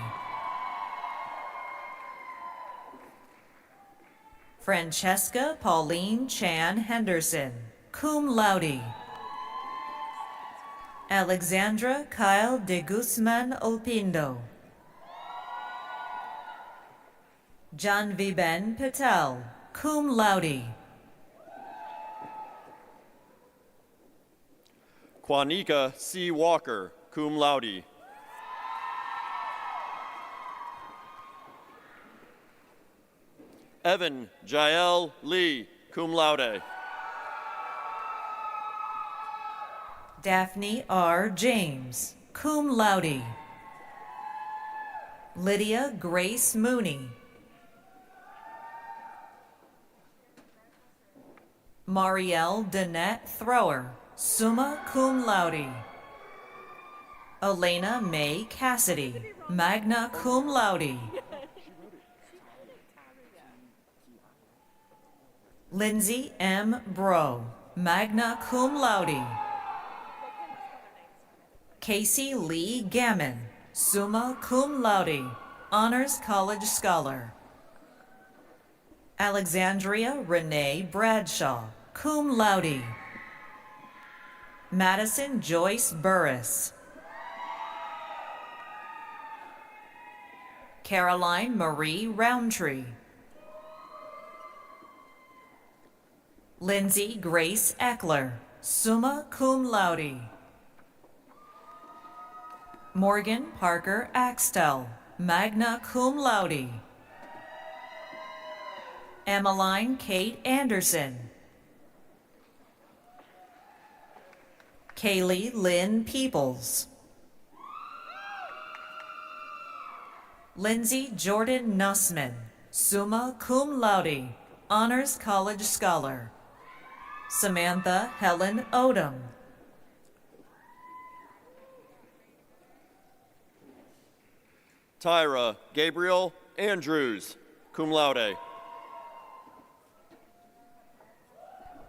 Francesca Pauline Chan Henderson, cum laude. Alexandra Kyle de Guzman Olpindo. Janviben Patel, cum laude. Quanika C. Walker, cum laude. Evan Jael Lee, cum laude. Daphne R. James, cum laude. Lydia Grace Mooney. Marielle Danette Thrower, summa cum laude. Elena Mae Cassidy, magna cum laude. Lindsay M. Bro, magna cum laude. Casey Lee Gammon, summa cum laude, Honors College Scholar. Alexandria Renee Bradshaw, cum laude. Madison Joyce Burris. Caroline Marie Roundtree. Lindsay Grace Eckler, summa cum laude. Morgan Parker Axtell, magna cum laude. Emmeline Kate Anderson. Kaylee Lynn Peoples. Lindsay Jordan Nussman, summa cum laude, Honors College Scholar. Samantha Helen Odom. Tyra Gabriel Andrews, cum laude.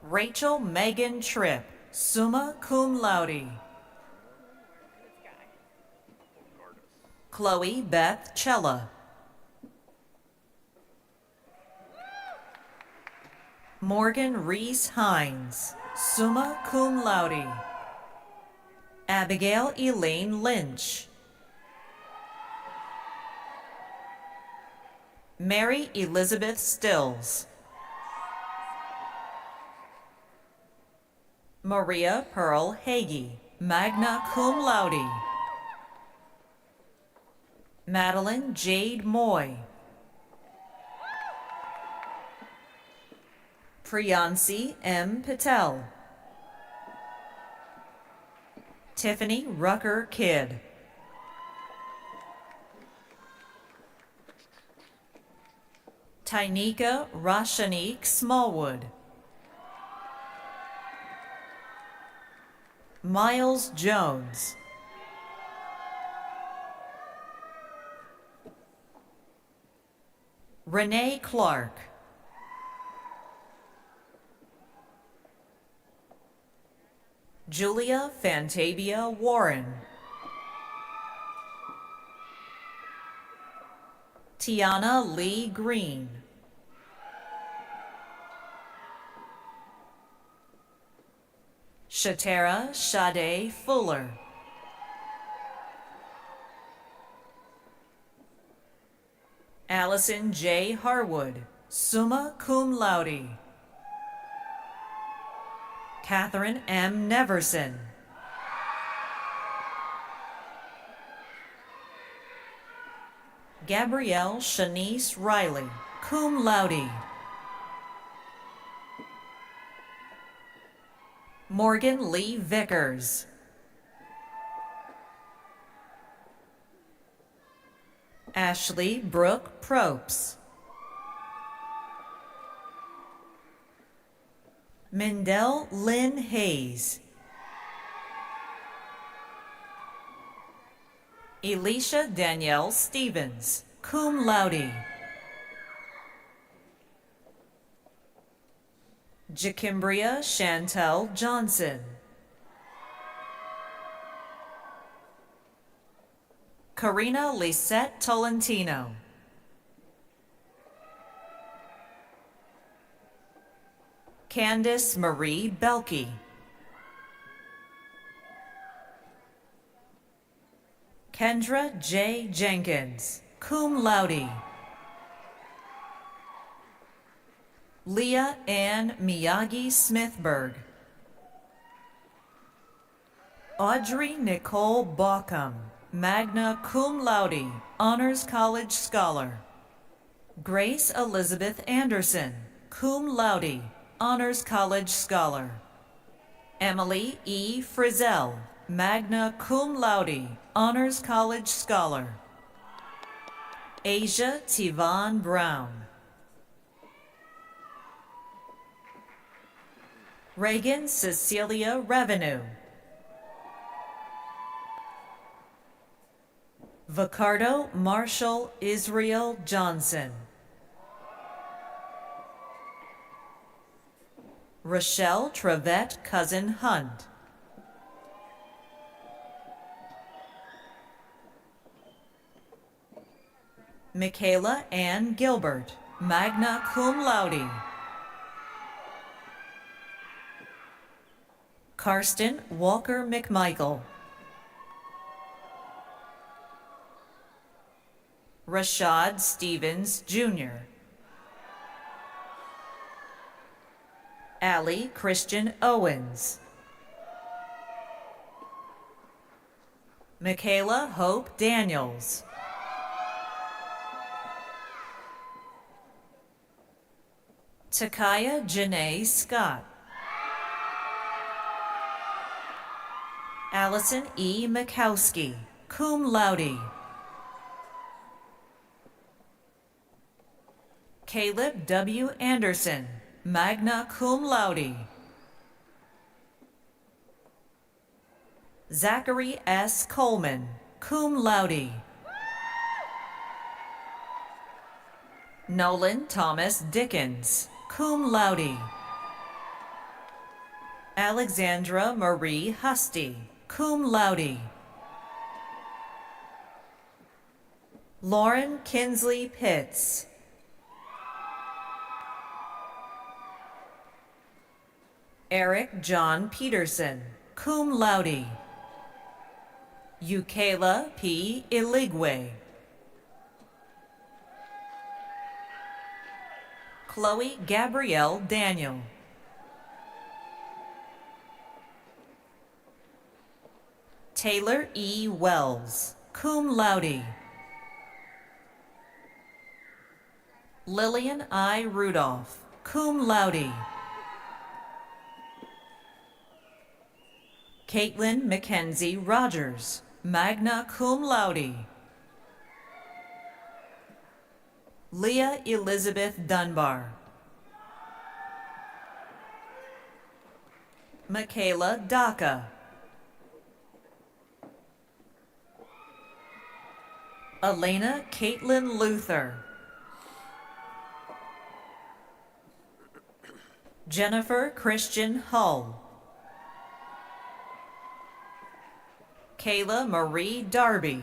Rachel Megan Tripp, summa cum laude. Chloe Beth Chella. Morgan Reese Hines, summa cum laude. Abigail Elaine Lynch. Mary Elizabeth Stills. Maria Pearl Hagee, magna cum laude. Madeline Jade Moy. Priyansi M. Patel. Tiffany Rucker Kidd. Tynika Rashanique Smallwood. Miles Jones. Renee Clark. Julia Fantavia Warren. Tiana Lee Green. Shatara Sade Fuller. Allison J. Harwood, summa cum laude. Catherine M. Neverson. Gabrielle Shanice Riley, cum laude. Morgan Lee Vickers. Ashley Brooke Propes. Mindell Lynn Hayes. Elisha Danielle Stevens, cum laude. Jakimbria Chantel Johnson. Karina Lisette Tolentino. Candice Marie Belkey. Kendra J. Jenkins, cum laude. Leah Ann Miyagi Smithberg. Audrey Nicole Baucom, magna cum laude, Honors College Scholar. Grace Elizabeth Anderson, cum laude, Honors College Scholar. Emily E. Frizzell, magna cum laude, Honors College Scholar. Asia Tivon Brown. Reagan Cecilia Revenue. Vicardo Marshall Israel Johnson. Rochelle Trevette Cousin Hunt. Michaela Ann Gilbert, magna cum laude. Karsten Walker McMichael. Rashad Stevens, Jr. Allie Christian Owens. Michaela Hope Daniels. Takaya Janae Scott. Allison E. Mikowski, cum laude. Caleb W. Anderson, magna cum laude. Zachary S. Coleman, cum laude. Nolan Thomas Dickens, cum laude. Alexandra Marie Husty, cum laude. Lauren Kinsley Pitts. Eric John Peterson, cum laude. Eukela P. Iligwe. Chloe Gabrielle Daniel. Taylor E. Wells, cum laude. Lillian I. Rudolph, cum laude. Caitlin Mackenzie Rogers, magna cum laude. Leah Elizabeth Dunbar. Michaela Daka. Elena Caitlin Luther. Jennifer Christian Hull. Kayla Marie Darby.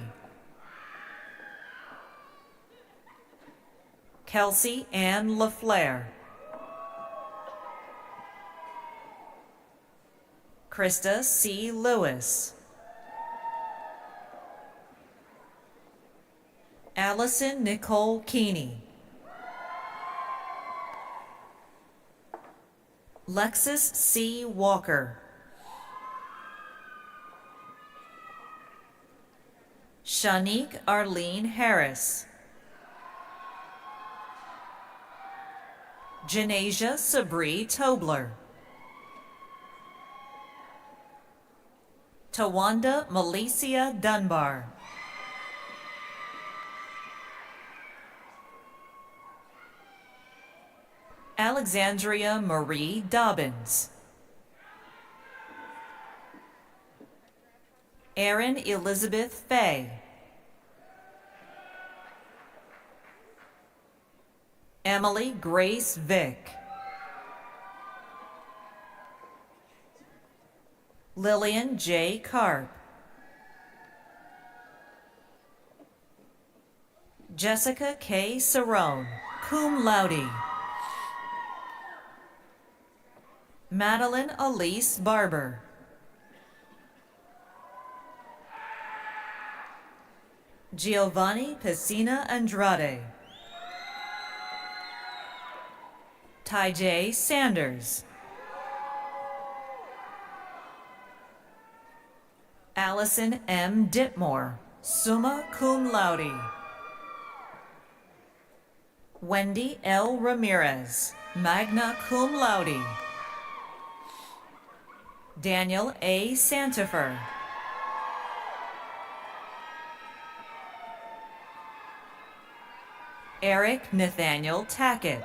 Kelsey Ann LaFleur. Krista C. Lewis. Allison Nicole Keeney. Lexus C. Walker. Shanique Arlene Harris. Janasia Sabri Tobler. Tawanda Malicia Dunbar. Alexandria Marie Dobbins. Erin Elizabeth Fay. Emily Grace Vick. Lillian J. Karp. Jessica K. Cerrone, cum laude. Madeline Elise Barber. Giovanni Piscina Andrade. Ty J. Sanders. Allison M. Ditmore, summa cum laude. Wendy L. Ramirez, magna cum laude. Daniel A. Santifer. Eric Nathaniel Tackett.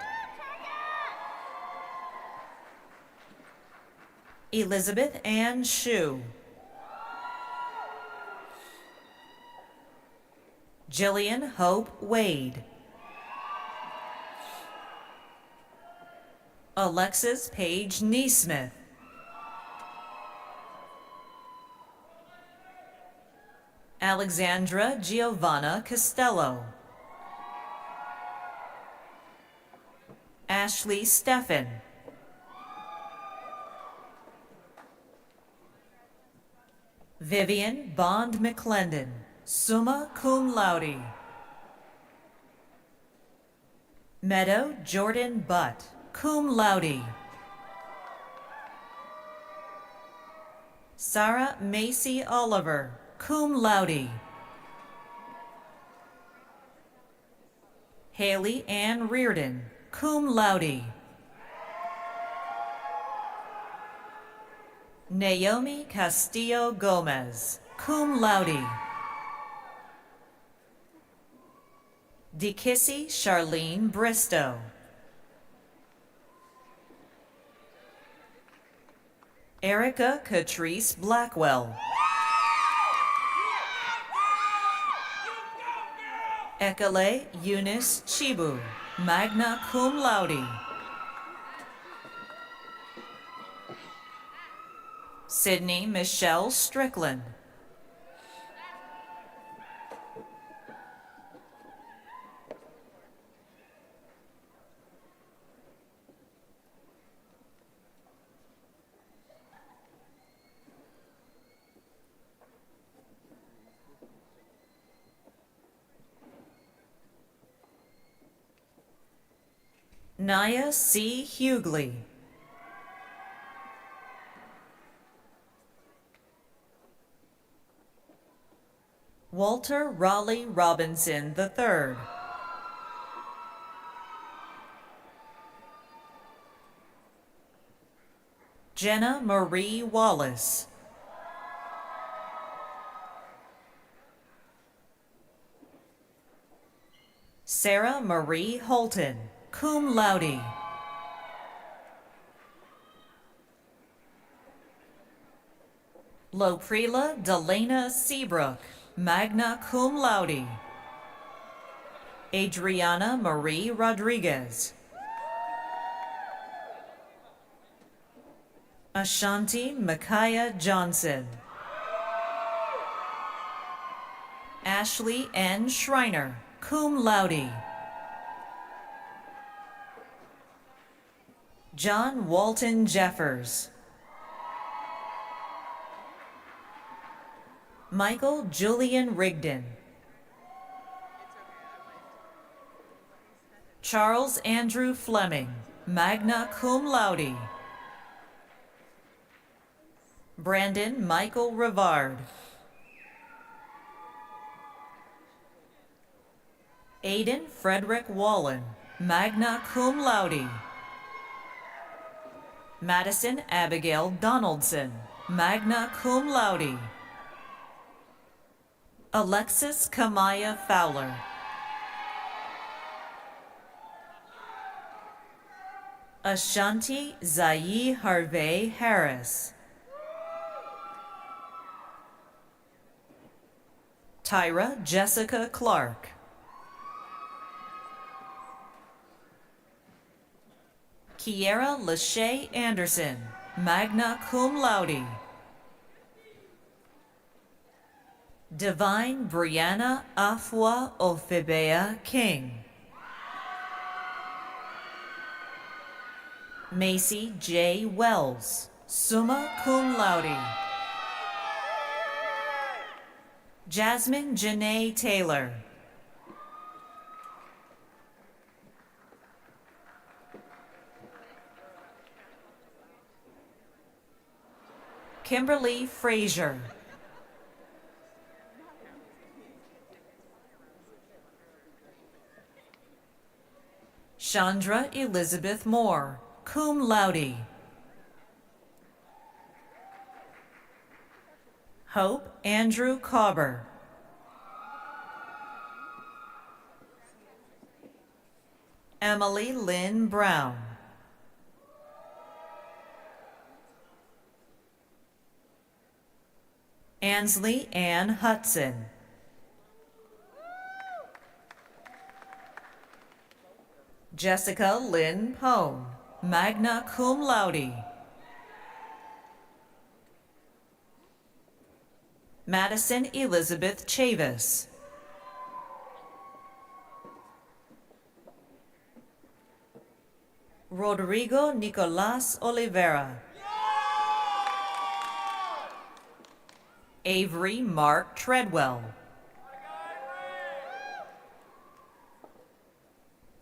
Elizabeth Ann Shue. Jillian Hope Wade. Alexis Paige Neesmith. Alexandra Giovanna Costello. Ashley Steffen. Vivian Bond McClendon, summa cum laude. Meadow Jordan Butt, cum laude. Sarah Macy Oliver, cum laude. Haley Ann Reardon, cum laude. Naomi Castillo Gomez, cum laude. DeKissy Charlene Bristow. Erica Catrice Blackwell. Ekele Eunice Chibu, magna cum laude. Sydney Michelle Strickland. Naya C. Hughley. Walter Raleigh Robinson III. Jenna Marie Wallace. Sarah Marie Holton, cum laude. Loprila Delana Seabrook, magna cum laude. Adriana Marie Rodriguez. Ashanti Micaiah Johnson. Ashley N. Schreiner, cum laude. John Walton Jeffers. Michael Julian Rigdon. Charles Andrew Fleming, magna cum laude. Brandon Michael Rivard. Aidan Frederick Wallen, magna cum laude. Madison Abigail Donaldson, magna cum laude. Alexis Kamaya Fowler. Ashanti Zayi Harvey Harris. Tyra Jessica Clark. Kiera Lachey Anderson, magna cum laude. Divine Brianna Afua Ophibea King. Macy J. Wells, summa cum laude. Jasmine Janae Taylor. Kimberly Frazier. Chandra Elizabeth Moore, cum laude. Hope Andrew Cobber. Emily Lynn Brown. Ansley Ann Hudson. Jessica Lynn Pone, magna cum laude. Madison Elizabeth Chavis. Rodrigo Nicolas Oliveira. Avery Mark Treadwell.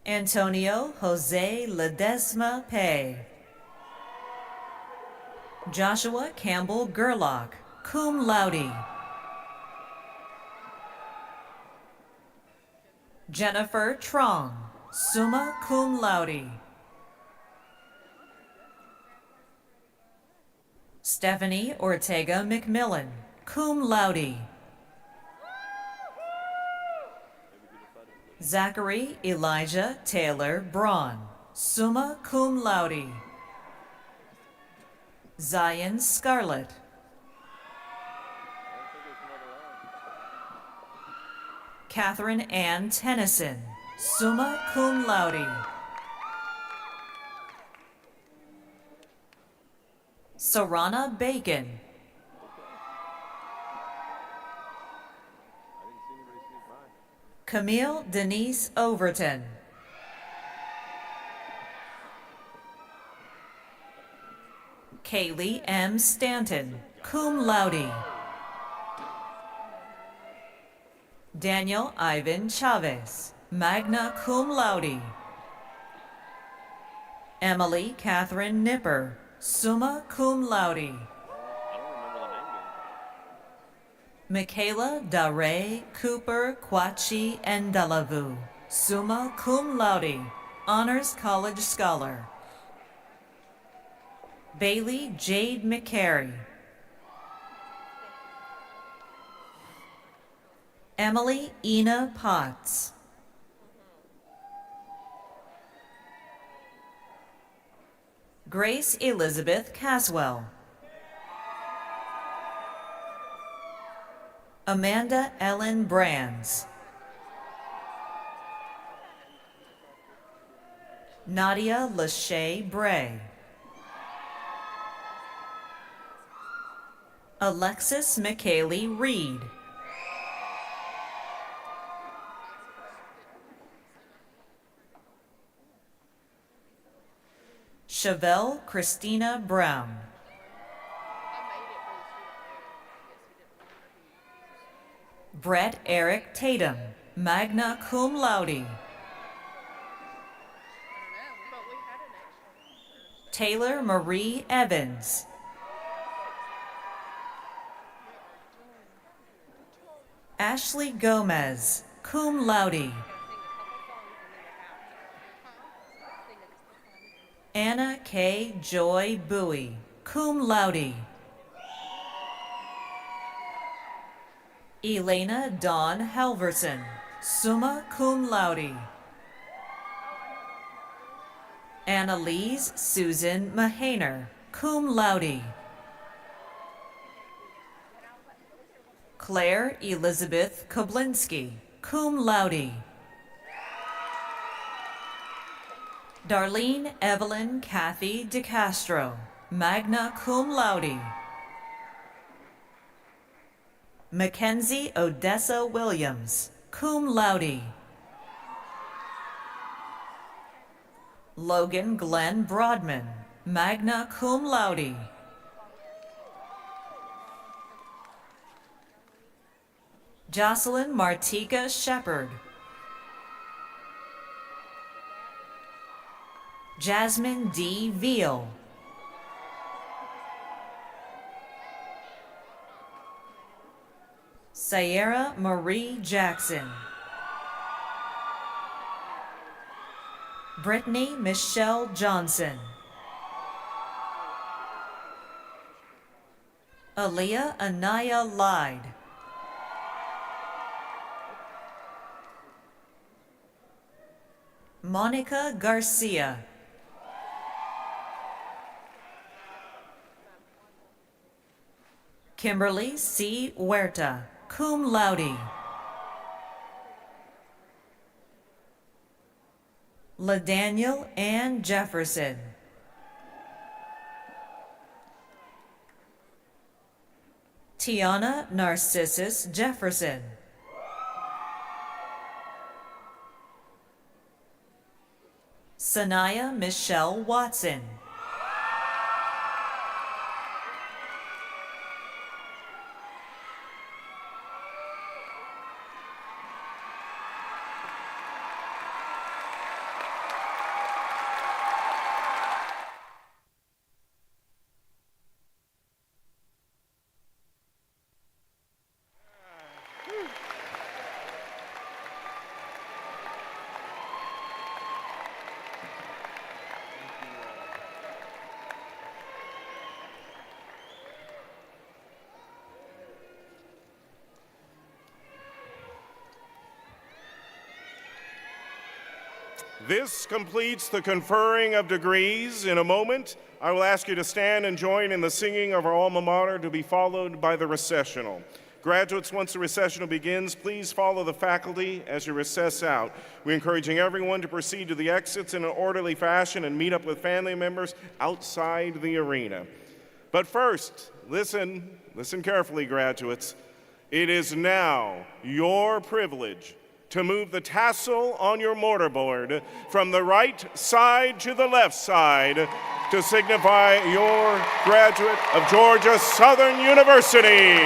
Antonio Jose Ledesma Pay. Joshua Campbell Gerlach, cum laude. Jennifer Trong, summa cum laude. Stephanie Ortega McMillan, cum laude. Zachary Elijah Taylor Braun, summa cum laude. Zion Scarlett. Catherine Ann Tennyson, summa cum laude. Sarana Bacon. Camille Denise Overton. Kaylee M. Stanton, cum laude. Daniel Ivan Chavez, magna cum laude. Emily Catherine Nipper, summa cum laude. Michaela Dare Cooper Kwachi Ndalavu, summa cum laude, Honors College Scholar. Bailey Jade McCary. Emily Ina Potts. Grace Elizabeth Caswell. Amanda Ellen Brands. Nadia Lachey Bray. Alexis McKaylee Reed. Chevelle Christina Brown. Brett Eric Tatum, magna cum laude. Taylor Marie Evans. Ashley Gomez, cum laude. Anna K. Joy Bowie, cum laude. Elena Dawn Halverson, summa cum laude. Annalise Susan Mahaner, cum laude. Claire Elizabeth Koblinski, cum laude. Darlene Evelyn Kathy DeCastro, magna cum laude. Mackenzie Odessa Williams, cum laude. Logan Glenn Broadman, magna cum laude. Jocelyn Martika Shepard. Jasmine D. Veal. Sierra Marie Jackson. Brittany Michelle Johnson. Aaliyah Anaya Lyde. Monica Garcia. Kimberly C. Huerta, cum laude. LaDaniel Ann Jefferson. Tiana Narcissus Jefferson. Sanaya Michelle Watson. This completes the conferring of degrees. In a moment, I will ask you to stand and join in the singing of our alma mater, to be followed by the recessional. Graduates, once the recessional begins, please follow the faculty as you recess out. We're encouraging everyone to proceed to the exits in an orderly fashion and meet up with family members outside the arena. But first, listen carefully, graduates. It is now your privilege to move the tassel on your mortarboard from the right side to the left side to signify your graduate of Georgia Southern University.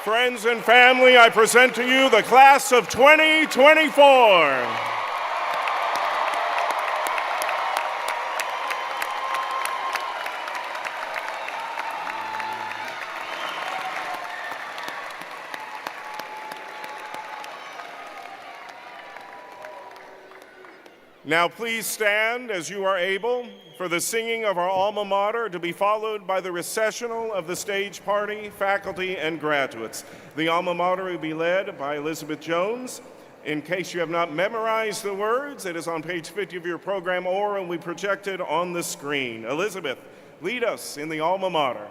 Friends and family, I present to you the class of 2024. Now please stand as you are able for the singing of our alma mater, to be followed by the recessional of the stage party, faculty, and graduates. The alma mater will be led by Elizabeth Jones. In case you have not memorized the words, it is on page 50 of your program or will be projected on the screen. Elizabeth, lead us in the alma mater.